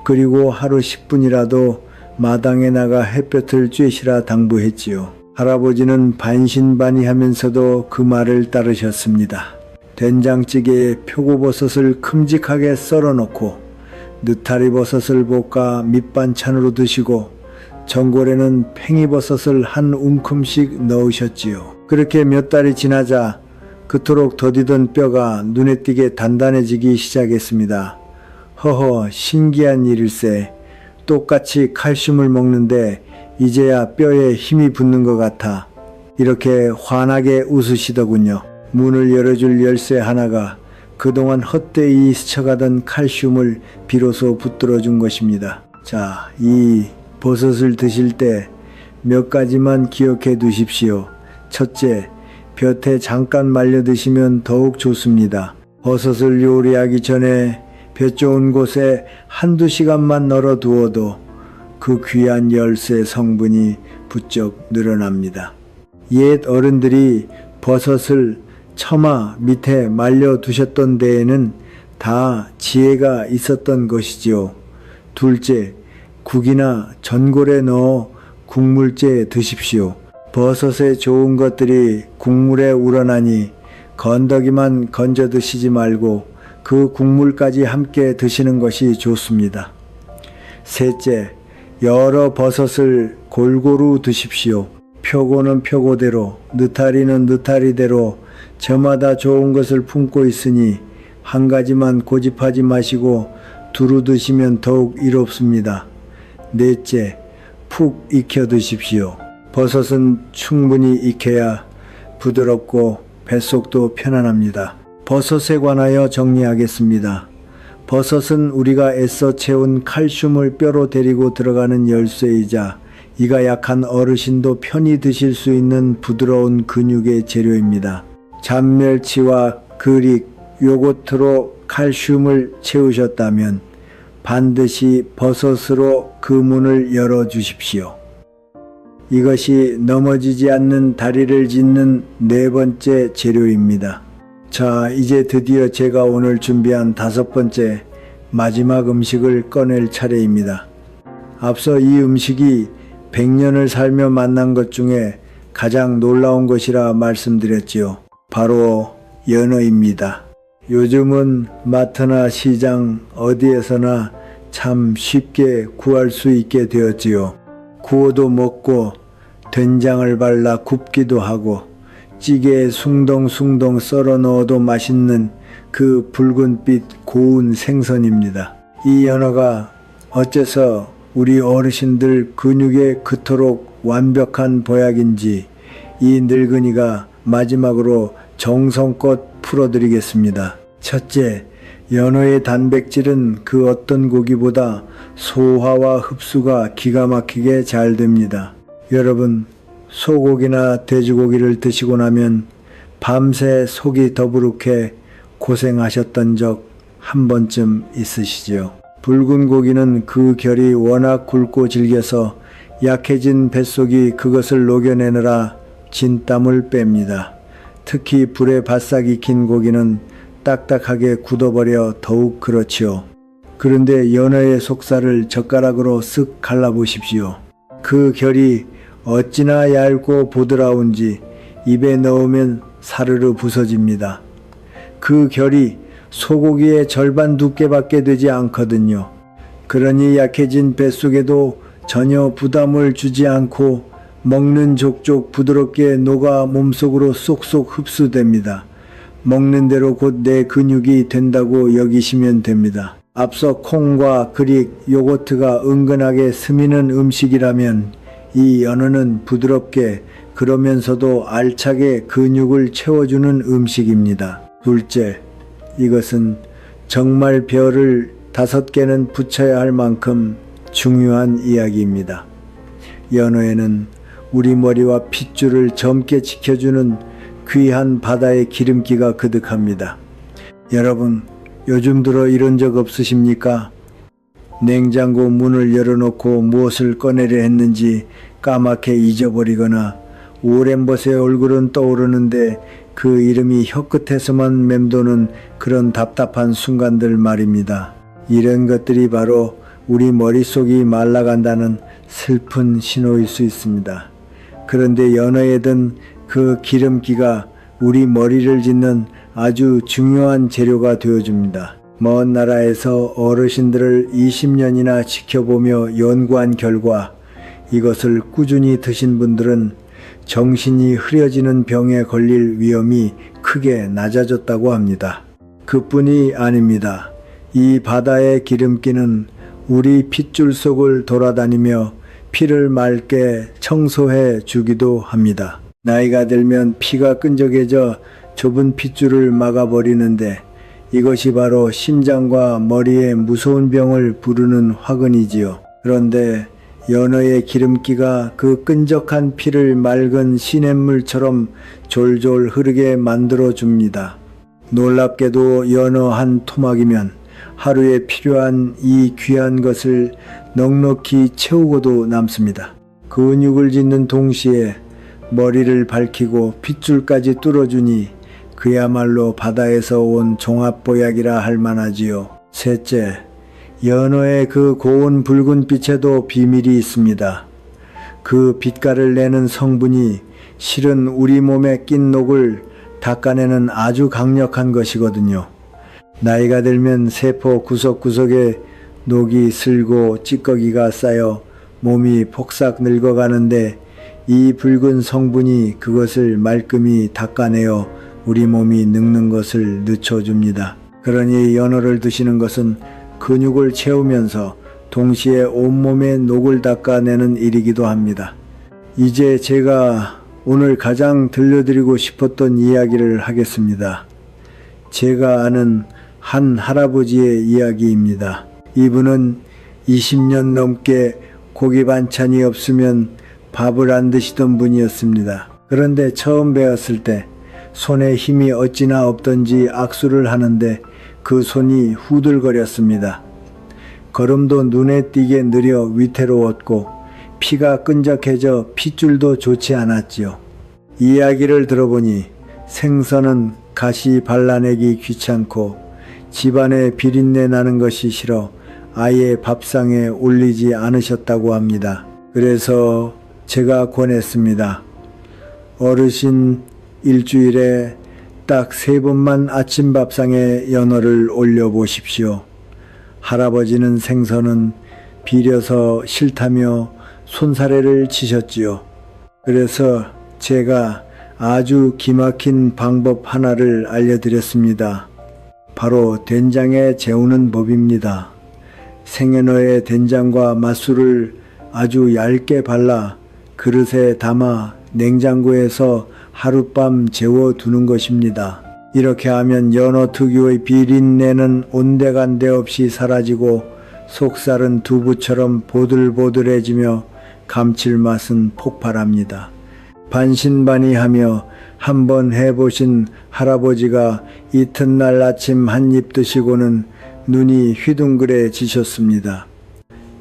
그리고 하루 10분이라도 마당에 나가 햇볕을 쬐시라 당부했지요. 할아버지는 반신반의하면서도 그 말을 따르셨습니다. 된장찌개에 표고버섯을 큼직하게 썰어놓고 느타리버섯을 볶아 밑반찬으로 드시고 전골에는 팽이버섯을 한 움큼씩 넣으셨지요. 그렇게 몇 달이 지나자 그토록 더디던 뼈가 눈에 띄게 단단해지기 시작했습니다. 허허, 신기한 일일세. 똑같이 칼슘을 먹는데 이제야 뼈에 힘이 붙는 것 같아. 이렇게 환하게 웃으시더군요. 문을 열어줄 열쇠 하나가 그동안 헛되이 스쳐가던 칼슘을 비로소 붙들어 준 것입니다. 자, 이 버섯을 드실 때 몇 가지만 기억해 두십시오. 첫째, 볕에 잠깐 말려 드시면 더욱 좋습니다. 버섯을 요리하기 전에 볕 좋은 곳에 한두 시간만 널어 두어도 그 귀한 열쇠 성분이 부쩍 늘어납니다. 옛 어른들이 버섯을 처마 밑에 말려 두셨던 데에는 다 지혜가 있었던 것이지요. 둘째, 국이나 전골에 넣어 국물째 드십시오. 버섯에 좋은 것들이 국물에 우러나니 건더기만 건져 드시지 말고 그 국물까지 함께 드시는 것이 좋습니다. 셋째, 여러 버섯을 골고루 드십시오. 표고는 표고대로, 느타리는 느타리대로 저마다 좋은 것을 품고 있으니 한 가지만 고집하지 마시고 두루 드시면 더욱 이롭습니다. 넷째, 푹 익혀 드십시오. 버섯은 충분히 익혀야 부드럽고 뱃속도 편안합니다. 버섯에 관하여 정리하겠습니다. 버섯은 우리가 애써 채운 칼슘을 뼈로 데리고 들어가는 열쇠이자 이가 약한 어르신도 편히 드실 수 있는 부드러운 근육의 재료입니다. 잔멸치와 그릭, 요거트로 칼슘을 채우셨다면 반드시 버섯으로 그 문을 열어주십시오. 이것이 넘어지지 않는 다리를 짓는 네 번째 재료입니다. 자, 이제 드디어 제가 오늘 준비한 5번째 마지막 음식을 꺼낼 차례입니다. 앞서 이 음식이 100년을 살며 만난 것 중에 가장 놀라운 것이라 말씀드렸지요. 바로 연어입니다. 요즘은 마트나 시장 어디에서나 참 쉽게 구할 수 있게 되었지요. 구워도 먹고 된장을 발라 굽기도 하고 찌개에 숭덩숭덩 썰어 넣어도 맛있는 그 붉은빛 고운 생선입니다. 이 연어가 어째서 우리 어르신들 근육에 그토록 완벽한 보약인지 이 늙은이가 마지막으로 정성껏 풀어드리겠습니다. 첫째, 연어의 단백질은 그 어떤 고기보다 소화와 흡수가 기가 막히게 잘 됩니다. 여러분, 소고기나 돼지고기를 드시고 나면 밤새 속이 더부룩해 고생하셨던 적 한 번쯤 있으시죠? 붉은 고기는 그 결이 워낙 굵고 질겨서 약해진 뱃속이 그것을 녹여내느라 진땀을 뺍니다. 특히 불에 바싹 익힌 고기는 딱딱하게 굳어버려 더욱 그렇지요. 그런데 연어의 속살을 젓가락으로 쓱 갈라보십시오. 그 결이 어찌나 얇고 부드러운지 입에 넣으면 사르르 부서집니다. 그 결이 소고기의 절반 두께밖에 되지 않거든요. 그러니 약해진 뱃속에도 전혀 부담을 주지 않고 먹는 족족 부드럽게 녹아 몸속으로 쏙쏙 흡수됩니다. 먹는 대로 곧 내 근육이 된다고 여기시면 됩니다. 앞서 콩과 그릭, 요거트가 은근하게 스미는 음식이라면 이 연어는 부드럽게 그러면서도 알차게 근육을 채워주는 음식입니다. 둘째, 이것은 정말 별을 5개는 붙여야 할 만큼 중요한 이야기입니다. 연어에는 우리 머리와 핏줄을 젊게 지켜주는 귀한 바다의 기름기가 그득합니다. 여러분, 요즘 들어 이런 적 없으십니까? 냉장고 문을 열어놓고 무엇을 꺼내려 했는지 까맣게 잊어버리거나 오랜것의 얼굴은 떠오르는데 그 이름이 혀끝에서만 맴도는 그런 답답한 순간들 말입니다. 이런 것들이 바로 우리 머릿속이 말라간다는 슬픈 신호일 수 있습니다. 그런데 연어에 든 그 기름기가 우리 머리를 짓는 아주 중요한 재료가 되어줍니다. 먼 나라에서 어르신들을 20년이나 지켜보며 연구한 결과 이것을 꾸준히 드신 분들은 정신이 흐려지는 병에 걸릴 위험이 크게 낮아졌다고 합니다. 그뿐이 아닙니다. 이 바다의 기름기는 우리 핏줄 속을 돌아다니며 피를 맑게 청소해 주기도 합니다. 나이가 들면 피가 끈적해져 좁은 핏줄을 막아버리는데 이것이 바로 심장과 머리에 무서운 병을 부르는 화근이지요. 그런데 연어의 기름기가 그 끈적한 피를 맑은 시냇물처럼 졸졸 흐르게 만들어줍니다. 놀랍게도 연어 한 토막이면 하루에 필요한 이 귀한 것을 넉넉히 채우고도 남습니다. 근육을 짓는 동시에 머리를 밝히고 핏줄까지 뚫어주니 그야말로 바다에서 온 종합보약이라 할 만하지요. 셋째, 연어의 그 고운 붉은 빛에도 비밀이 있습니다. 그 빛깔을 내는 성분이 실은 우리 몸에 낀 녹을 닦아내는 아주 강력한 것이거든요. 나이가 들면 세포 구석구석에 녹이 슬고 찌꺼기가 쌓여 몸이 폭삭 늙어가는데 이 붉은 성분이 그것을 말끔히 닦아내어 우리 몸이 늙는 것을 늦춰줍니다. 그러니 연어를 드시는 것은 근육을 채우면서 동시에 온몸의 녹을 닦아내는 일이기도 합니다. 이제 제가 오늘 가장 들려드리고 싶었던 이야기를 하겠습니다. 제가 아는 한 할아버지의 이야기입니다. 이분은 20년 넘게 고기 반찬이 없으면 밥을 안 드시던 분이었습니다. 그런데 처음 배웠을 때 손에 힘이 어찌나 없던지 악수를 하는데 그 손이 후들거렸습니다. 걸음도 눈에 띄게 느려 위태로웠고 피가 끈적해져 핏줄도 좋지 않았지요. 이야기를 들어보니 생선은 가시 발라내기 귀찮고 집안에 비린내 나는 것이 싫어 아예 밥상에 올리지 않으셨다고 합니다. 그래서 제가 권했습니다. 어르신 일주일에 딱 3번만 아침밥상에 연어를 올려보십시오. 할아버지는 생선은 비려서 싫다며 손사래를 치셨지요. 그래서 제가 아주 기막힌 방법 하나를 알려드렸습니다. 바로 된장에 재우는 법입니다. 생연어의 된장과 맛술을 아주 얇게 발라 그릇에 담아 냉장고에서 하룻밤 재워두는 것입니다. 이렇게 하면 연어 특유의 비린내는 온데간데 없이 사라지고 속살은 두부처럼 보들보들해지며 감칠맛은 폭발합니다. 반신반의하며 한번 해보신 할아버지가 이튿날 아침 한 입 드시고는 눈이 휘둥그레지셨습니다.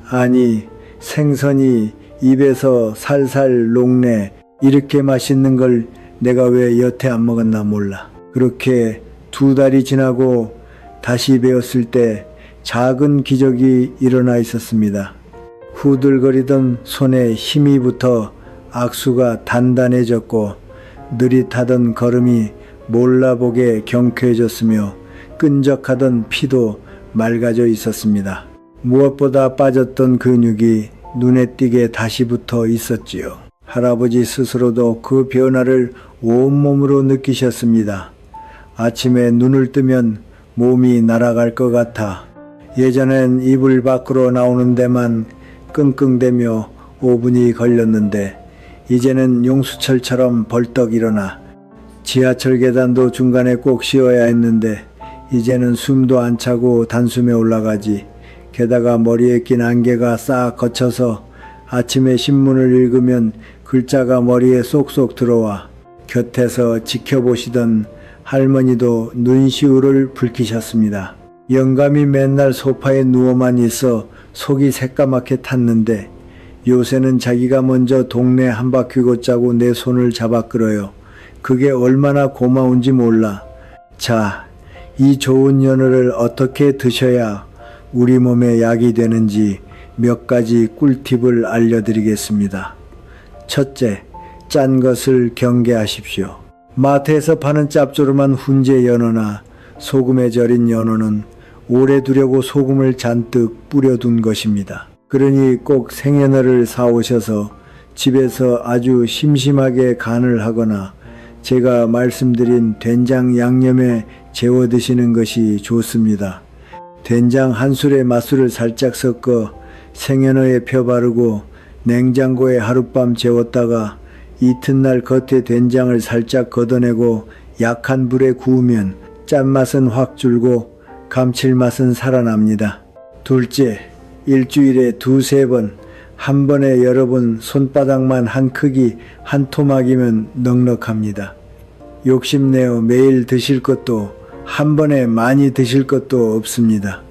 아니, 생선이 입에서 살살 녹네. 이렇게 맛있는 걸 내가 왜 여태 안 먹었나 몰라. 그렇게 2달이 지나고 다시 배웠을 때 작은 기적이 일어나 있었습니다. 후들거리던 손에 힘이 붙어 악수가 단단해졌고 느릿하던 걸음이 몰라보게 경쾌해졌으며 끈적하던 피도 맑아져 있었습니다. 무엇보다 빠졌던 근육이 눈에 띄게 다시 붙어 있었지요. 할아버지 스스로도 그 변화를 온몸으로 느끼셨습니다. 아침에 눈을 뜨면 몸이 날아갈 것 같아 예전엔 이불 밖으로 나오는 데만 끙끙대며 5분이 걸렸는데 이제는 용수철처럼 벌떡 일어나 지하철 계단도 중간에 꼭 쉬어야 했는데 이제는 숨도 안 차고 단숨에 올라가지. 게다가 머리에 낀 안개가 싹 걷혀서 아침에 신문을 읽으면 글자가 머리에 쏙쏙 들어와 곁에서 지켜보시던 할머니도 눈시울을 붉히셨습니다. 영감이 맨날 소파에 누워만 있어 속이 새까맣게 탔는데 요새는 자기가 먼저 동네 한 바퀴 걷자고 내 손을 잡아 끌어요. 그게 얼마나 고마운지 몰라. 자, 이 좋은 연어를 어떻게 드셔야 우리 몸에 약이 되는지 몇 가지 꿀팁을 알려드리겠습니다. 첫째, 짠 것을 경계하십시오. 마트에서 파는 짭조름한 훈제 연어나 소금에 절인 연어는 오래 두려고 소금을 잔뜩 뿌려둔 것입니다. 그러니 꼭 생연어를 사오셔서 집에서 아주 심심하게 간을 하거나 제가 말씀드린 된장 양념에 재워 드시는 것이 좋습니다. 된장 한 술에 맛술을 살짝 섞어 생연어에 펴 바르고 냉장고에 하룻밤 재웠다가 이튿날 겉에 된장을 살짝 걷어내고 약한 불에 구우면 짠맛은 확 줄고 감칠맛은 살아납니다. 둘째, 일주일에 2-3번, 한 번에 여러 번 손바닥만 한 크기 한 토막이면 넉넉합니다. 욕심내어 매일 드실 것도 한 번에 많이 드실 것도 없습니다.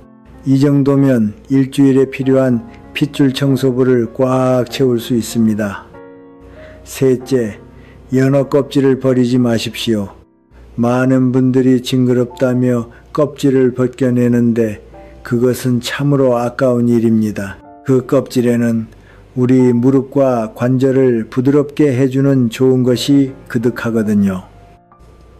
이 정도면 일주일에 필요한 핏줄 청소부를 꽉 채울 수 있습니다. 셋째, 연어 껍질을 버리지 마십시오. 많은 분들이 징그럽다며 껍질을 벗겨내는데 그것은 참으로 아까운 일입니다. 그 껍질에는 우리 무릎과 관절을 부드럽게 해주는 좋은 것이 그득하거든요.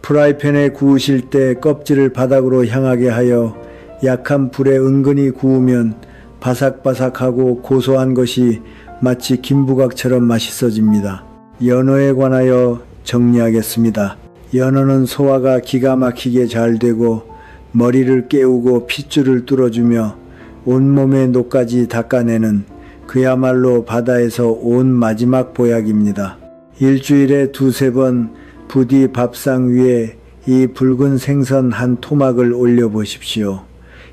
프라이팬에 구우실 때 껍질을 바닥으로 향하게 하여 약한 불에 은근히 구우면 바삭바삭하고 고소한 것이 마치 김부각처럼 맛있어집니다. 연어에 관하여 정리하겠습니다. 연어는 소화가 기가 막히게 잘 되고 머리를 깨우고 핏줄을 뚫어주며 온몸의 녹까지 닦아내는 그야말로 바다에서 온 마지막 보약입니다. 일주일에 2-3번 부디 밥상 위에 이 붉은 생선 한 토막을 올려보십시오.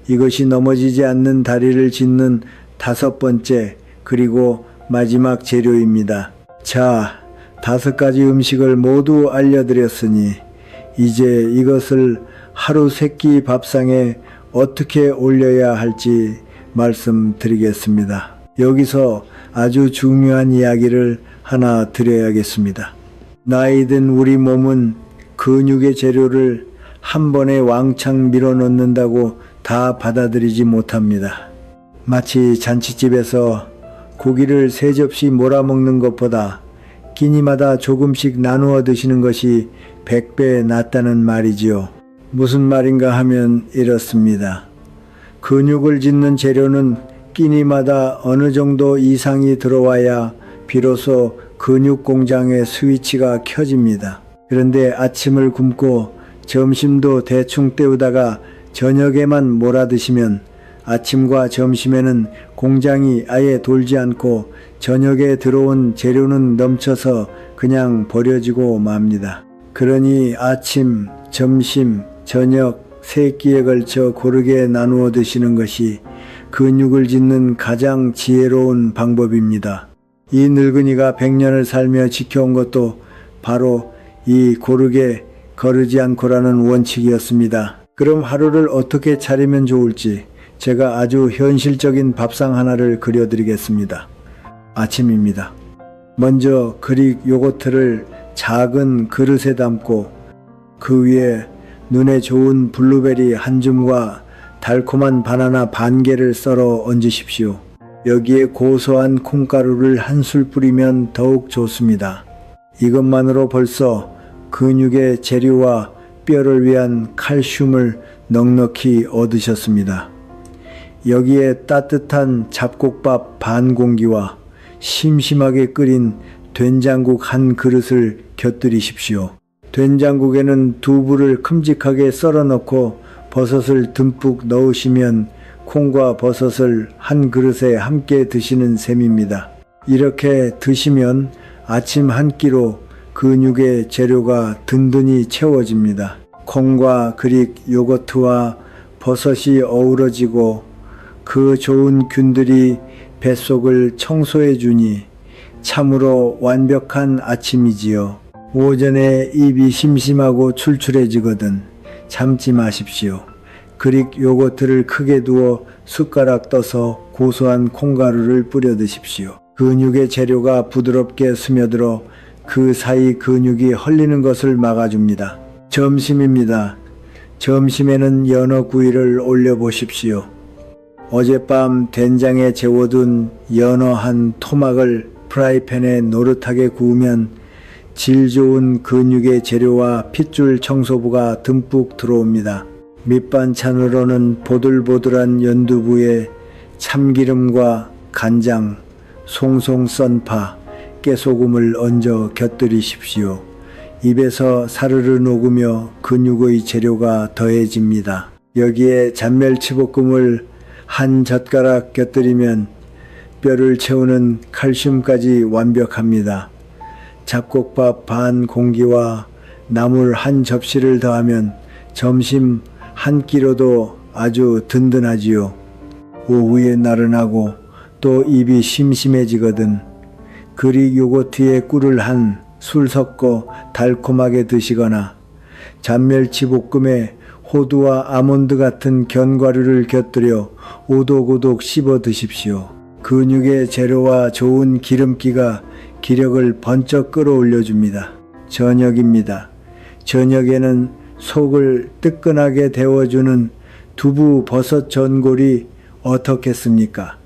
이것이 넘어지지 않는 다리를 짓는 5번째 그리고 마지막 재료입니다. 자, 5가지 음식을 모두 알려드렸으니 이제 이것을 하루 3끼 밥상에 어떻게 올려야 할지 말씀드리겠습니다. 여기서 아주 중요한 이야기를 하나 드려야겠습니다. 나이든 우리 몸은 근육의 재료를 한 번에 왕창 밀어넣는다고 다 받아들이지 못합니다. 마치 잔치집에서 고기를 3접시 몰아먹는 것보다 끼니마다 조금씩 나누어 드시는 것이 100배 낫다는 말이지요. 무슨 말인가 하면 이렇습니다. 근육을 짓는 재료는 끼니마다 어느 정도 이상이 들어와야 비로소 근육 공장의 스위치가 켜집니다. 그런데 아침을 굶고 점심도 대충 때우다가 저녁에만 몰아드시면 아침과 점심에는 공장이 아예 돌지 않고 저녁에 들어온 재료는 넘쳐서 그냥 버려지고 맙니다. 그러니 아침, 점심, 저녁 세 끼에 걸쳐 고르게 나누어 드시는 것이 근육을 짓는 가장 지혜로운 방법입니다. 이 늙은이가 100년을 살며 지켜온 것도 바로 이 고르게 거르지 않고라는 원칙이었습니다. 그럼 하루를 어떻게 차리면 좋을지 제가 아주 현실적인 밥상 하나를 그려드리겠습니다. 아침입니다. 먼저 그릭 요거트를 작은 그릇에 담고 그 위에 눈에 좋은 블루베리 한 줌과 달콤한 바나나 반 개를 썰어 얹으십시오. 여기에 고소한 콩가루를 한 술 뿌리면 더욱 좋습니다. 이것만으로 벌써 근육의 재료와 뼈를 위한 칼슘을 넉넉히 얻으셨습니다. 여기에 따뜻한 잡곡밥 반 공기와 심심하게 끓인 된장국 한 그릇을 곁들이십시오. 된장국에는 두부를 큼직하게 썰어 넣고 버섯을 듬뿍 넣으시면 콩과 버섯을 한 그릇에 함께 드시는 셈입니다. 이렇게 드시면 아침 한 끼로 근육의 재료가 든든히 채워집니다. 콩과 그릭 요거트와 버섯이 어우러지고 그 좋은 균들이 뱃속을 청소해 주니 참으로 완벽한 아침이지요. 오전에 입이 심심하고 출출해지거든 참지 마십시오. 그릭 요거트를 크게 두어 숟가락 떠서 고소한 콩가루를 뿌려 드십시오. 근육의 재료가 부드럽게 스며들어 그 사이 근육이 헐리는 것을 막아줍니다. 점심입니다. 점심에는 연어 구이를 올려보십시오. 어젯밤 된장에 재워둔 연어 한 토막을 프라이팬에 노릇하게 구우면 질 좋은 근육의 재료와 핏줄 청소부가 듬뿍 들어옵니다. 밑반찬으로는 보들보들한 연두부에 참기름과 간장, 송송 썬 파, 깨소금을 얹어 곁들이십시오. 입에서 사르르 녹으며 근육의 재료가 더해집니다. 여기에 잔멸치볶음을 한 젓가락 곁들이면 뼈를 채우는 칼슘까지 완벽합니다. 잡곡밥 반 공기와 나물 한 접시를 더하면 점심 한 끼로도 아주 든든하지요. 오후에 나른하고 또 입이 심심해지거든 그릭 요거트에 꿀을 한 술 섞어 달콤하게 드시거나 잔멸치 볶음에 호두와 아몬드 같은 견과류를 곁들여 오독오독 씹어 드십시오. 근육의 재료와 좋은 기름기가 기력을 번쩍 끌어올려줍니다. 저녁입니다. 저녁에는 속을 뜨끈하게 데워주는 두부 버섯 전골이 어떻겠습니까?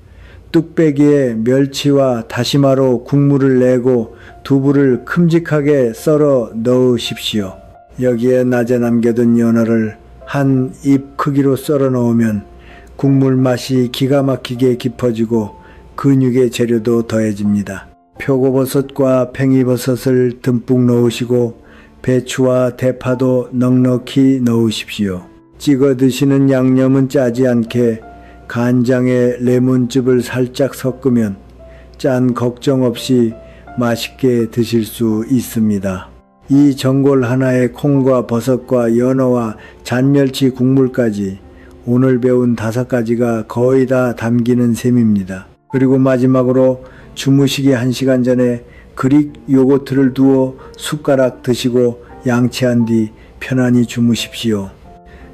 뚝배기에 멸치와 다시마로 국물을 내고 두부를 큼직하게 썰어 넣으십시오. 여기에 낮에 남겨둔 연어를 한 입 크기로 썰어 넣으면 국물 맛이 기가 막히게 깊어지고 근육의 재료도 더해집니다. 표고버섯과 팽이버섯을 듬뿍 넣으시고 배추와 대파도 넉넉히 넣으십시오. 찍어 드시는 양념은 짜지 않게 간장에 레몬즙을 살짝 섞으면 짠 걱정 없이 맛있게 드실 수 있습니다. 이 전골 하나에 콩과 버섯과 연어와 잔멸치 국물까지 오늘 배운 5가지가 거의 다 담기는 셈입니다. 그리고 마지막으로 주무시기 1시간 전에 그릭 요거트를 두어 숟가락 드시고 양치한 뒤 편안히 주무십시오.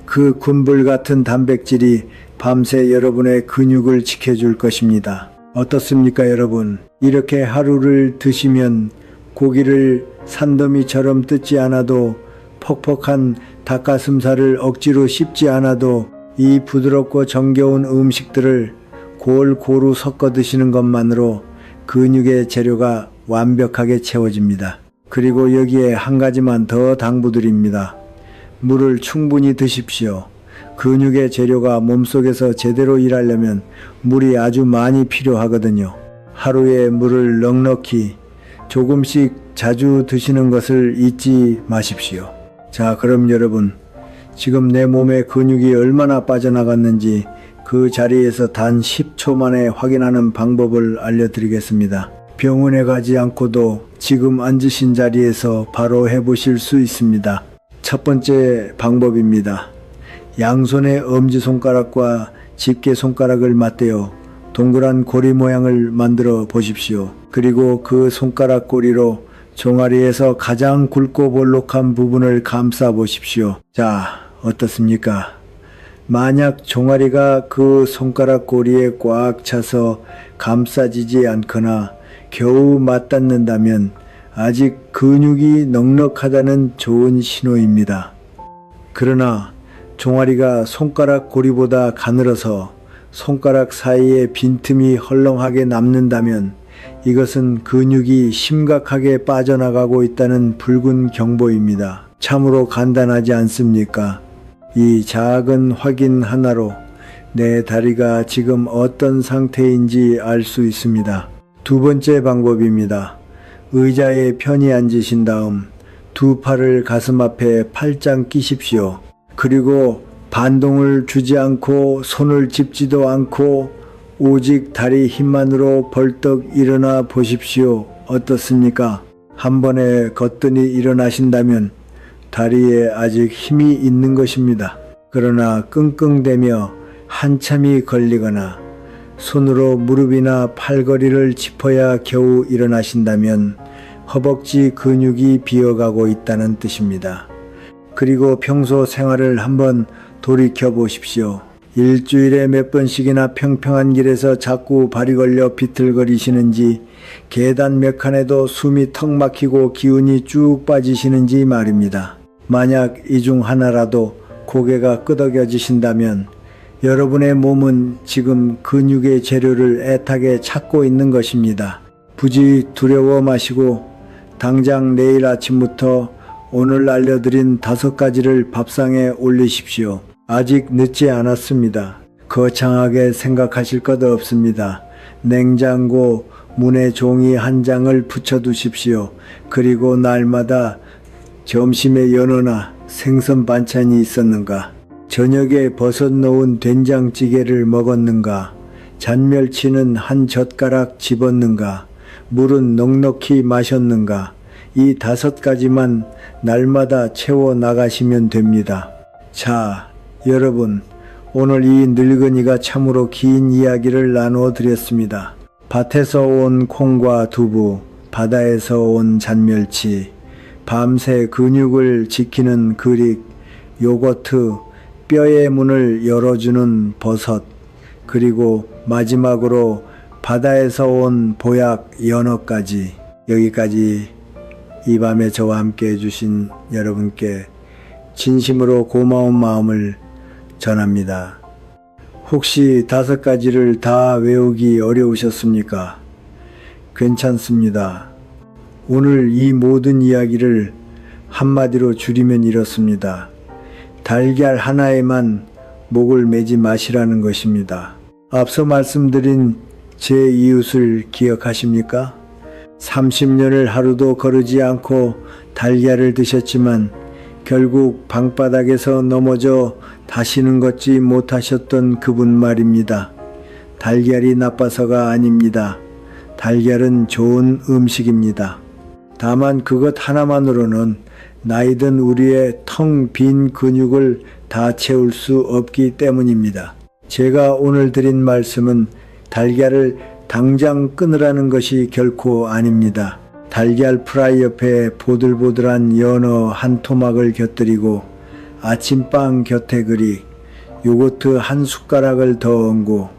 그 군불 같은 단백질이 밤새 여러분의 근육을 지켜줄 것입니다. 어떻습니까, 여러분? 이렇게 하루를 드시면 고기를 산더미처럼 뜯지 않아도 퍽퍽한 닭가슴살을 억지로 씹지 않아도 이 부드럽고 정겨운 음식들을 골고루 섞어 드시는 것만으로 근육의 재료가 완벽하게 채워집니다. 그리고 여기에 한 가지만 더 당부드립니다. 물을 충분히 드십시오. 근육의 재료가 몸속에서 제대로 일하려면 물이 아주 많이 필요하거든요. 하루에 물을 넉넉히 조금씩 자주 드시는 것을 잊지 마십시오. 자, 그럼 여러분, 지금 내 몸의 근육이 얼마나 빠져나갔는지 그 자리에서 단 10초 만에 확인하는 방법을 알려드리겠습니다. 병원에 가지 않고도 지금 앉으신 자리에서 바로 해보실 수 있습니다. 첫 번째 방법입니다. 양손의 엄지손가락과 집게손가락을 맞대어 동그란 고리 모양을 만들어 보십시오. 그리고 그 손가락 고리로 종아리에서 가장 굵고 볼록한 부분을 감싸 보십시오. 자, 어떻습니까? 만약 종아리가 그 손가락 고리에 꽉 차서 감싸지지 않거나 겨우 맞닿는다면 아직 근육이 넉넉하다는 좋은 신호입니다. 그러나 종아리가 손가락 고리보다 가늘어서 손가락 사이에 빈틈이 헐렁하게 남는다면 이것은 근육이 심각하게 빠져나가고 있다는 붉은 경보입니다. 참으로 간단하지 않습니까? 이 작은 확인 하나로 내 다리가 지금 어떤 상태인지 알 수 있습니다. 두 번째 방법입니다. 의자에 편히 앉으신 다음 두 팔을 가슴 앞에 팔짱 끼십시오. 그리고 반동을 주지 않고 손을 짚지도 않고 오직 다리 힘만으로 벌떡 일어나 보십시오. 어떻습니까? 한 번에 거뜬히 일어나신다면 다리에 아직 힘이 있는 것입니다. 그러나 끙끙대며 한참이 걸리거나 손으로 무릎이나 팔걸이를 짚어야 겨우 일어나신다면 허벅지 근육이 비어가고 있다는 뜻입니다. 그리고 평소 생활을 한번 돌이켜 보십시오. 일주일에 몇 번씩이나 평평한 길에서 자꾸 발이 걸려 비틀거리시는지, 계단 몇 칸에도 숨이 턱 막히고 기운이 쭉 빠지시는지 말입니다. 만약 이 중 하나라도 고개가 끄덕여지신다면 여러분의 몸은 지금 근육의 재료를 애타게 찾고 있는 것입니다. 부지 두려워 마시고 당장 내일 아침부터 오늘 알려드린 5가지를 밥상에 올리십시오. 아직 늦지 않았습니다. 거창하게 생각하실 것 없습니다. 냉장고 문에 종이 한 장을 붙여두십시오. 그리고 날마다 점심에 연어나 생선 반찬이 있었는가? 저녁에 버섯 넣은 된장찌개를 먹었는가? 잔멸치는 한 젓가락 집었는가? 물은 넉넉히 마셨는가? 이 5가지만 날마다 채워 나가시면 됩니다. 자, 여러분, 오늘 이 늙은이가 참으로 긴 이야기를 나누어 드렸습니다. 밭에서 온 콩과 두부, 바다에서 온 잔멸치, 밤새 근육을 지키는 그릭, 요거트, 뼈의 문을 열어주는 버섯, 그리고 마지막으로 바다에서 온 보약 연어까지, 여기까지 이 밤에 저와 함께 해주신 여러분께 진심으로 고마운 마음을 전합니다. 혹시 5가지를 다 외우기 어려우셨습니까? 괜찮습니다. 오늘 이 모든 이야기를 한마디로 줄이면 이렇습니다. 달걀 하나에만 목을 매지 마시라는 것입니다. 앞서 말씀드린 제 이웃을 기억하십니까? 30년을 하루도 거르지 않고 달걀을 드셨지만 결국 방바닥에서 넘어져 다시는 걷지 못하셨던 그분 말입니다. 달걀이 나빠서가 아닙니다. 달걀은 좋은 음식입니다. 다만 그것 하나만으로는 나이든 우리의 텅 빈 근육을 다 채울 수 없기 때문입니다. 제가 오늘 드린 말씀은 달걀을 당장 끊으라는 것이 결코 아닙니다. 달걀 프라이 옆에 보들보들한 연어 한 토막을 곁들이고 아침빵 곁에 그릭, 요거트 한 숟가락을 더 얹고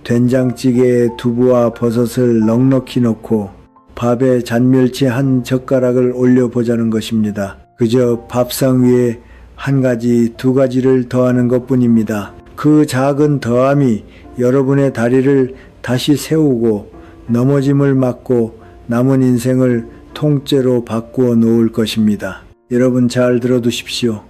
된장찌개에 두부와 버섯을 넉넉히 넣고 밥에 잔멸치 한 젓가락을 올려보자는 것입니다. 그저 밥상 위에 1가지, 2가지를 더하는 것뿐입니다. 그 작은 더함이 여러분의 다리를 다시 세우고 넘어짐을 막고 남은 인생을 통째로 바꾸어 놓을 것입니다. 여러분 잘 들어두십시오.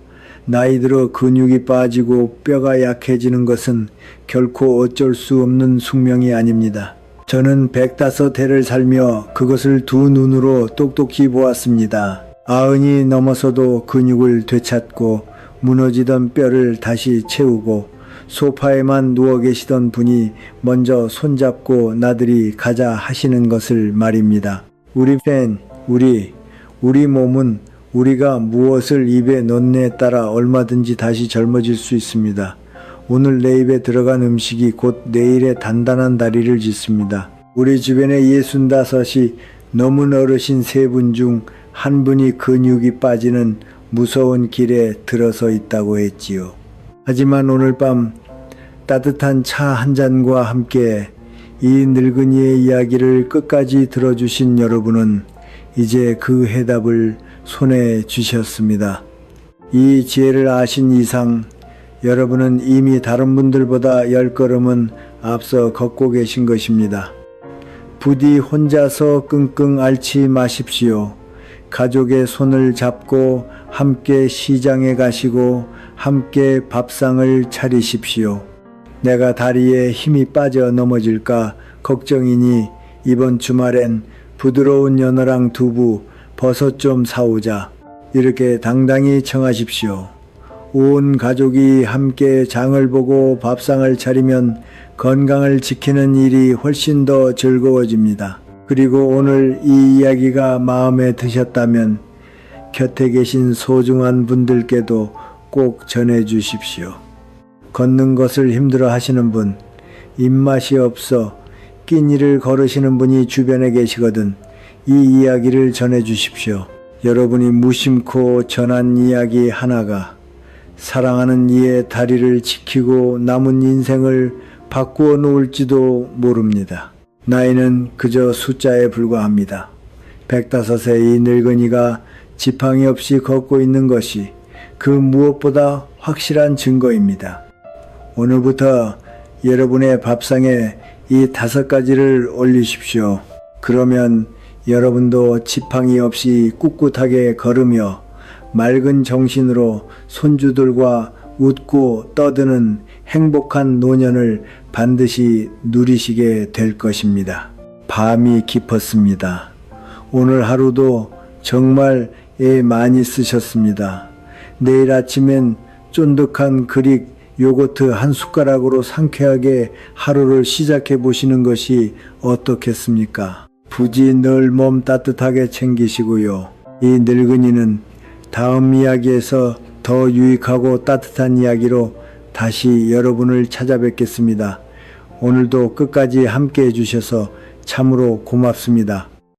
나이 들어 근육이 빠지고 뼈가 약해지는 것은 결코 어쩔 수 없는 숙명이 아닙니다. 저는 105해를 살며 그것을 두 눈으로 똑똑히 보았습니다. 90이 넘어서도 근육을 되찾고 무너지던 뼈를 다시 채우고 소파에만 누워 계시던 분이 먼저 손잡고 나들이 가자 하시는 것을 말입니다. 우리 몸은 우리가 무엇을 입에 넣느냐에 따라 얼마든지 다시 젊어질 수 있습니다. 오늘 내 입에 들어간 음식이 곧 내일의 단단한 다리를 짓습니다. 우리 주변에 65이 넘은 어르신 3분 중 한 분이 근육이 빠지는 무서운 길에 들어서 있다고 했지요. 하지만 오늘 밤 따뜻한 차 한 잔과 함께 이 늙은이의 이야기를 끝까지 들어주신 여러분은 이제 그 해답을 손에 쥐셨습니다. 이 지혜를 아신 이상 여러분은 이미 다른 분들보다 10걸음은 앞서 걷고 계신 것입니다. 부디 혼자서 끙끙 앓지 마십시오. 가족의 손을 잡고 함께 시장에 가시고 함께 밥상을 차리십시오. 내가 다리에 힘이 빠져 넘어질까 걱정이니 이번 주말엔 부드러운 연어랑 두부, 버섯 좀 사오자. 이렇게 당당히 청하십시오. 온 가족이 함께 장을 보고 밥상을 차리면 건강을 지키는 일이 훨씬 더 즐거워집니다. 그리고 오늘 이 이야기가 마음에 드셨다면 곁에 계신 소중한 분들께도 꼭 전해 주십시오. 걷는 것을 힘들어 하시는 분, 입맛이 없어 끼니를 걸으시는 분이 주변에 계시거든 이 이야기를 전해 주십시오. 여러분이 무심코 전한 이야기 하나가 사랑하는 이의 다리를 지키고 남은 인생을 바꾸어 놓을지도 모릅니다. 나이는 그저 숫자에 불과합니다. 105세 이 늙은이가 지팡이 없이 걷고 있는 것이 그 무엇보다 확실한 증거입니다. 오늘부터 여러분의 밥상에 이 5가지를 올리십시오. 그러면 여러분도 지팡이 없이 꿋꿋하게 걸으며 맑은 정신으로 손주들과 웃고 떠드는 행복한 노년을 반드시 누리시게 될 것입니다. 밤이 깊었습니다. 오늘 하루도 정말 애 많이 쓰셨습니다. 내일 아침엔 쫀득한 그릭 요거트 한 숟가락으로 상쾌하게 하루를 시작해 보시는 것이 어떻겠습니까? 부디 늘 몸 따뜻하게 챙기시고요. 이 늙은이는 다음 이야기에서 더 유익하고 따뜻한 이야기로 다시 여러분을 찾아뵙겠습니다. 오늘도 끝까지 함께 해주셔서 참으로 고맙습니다.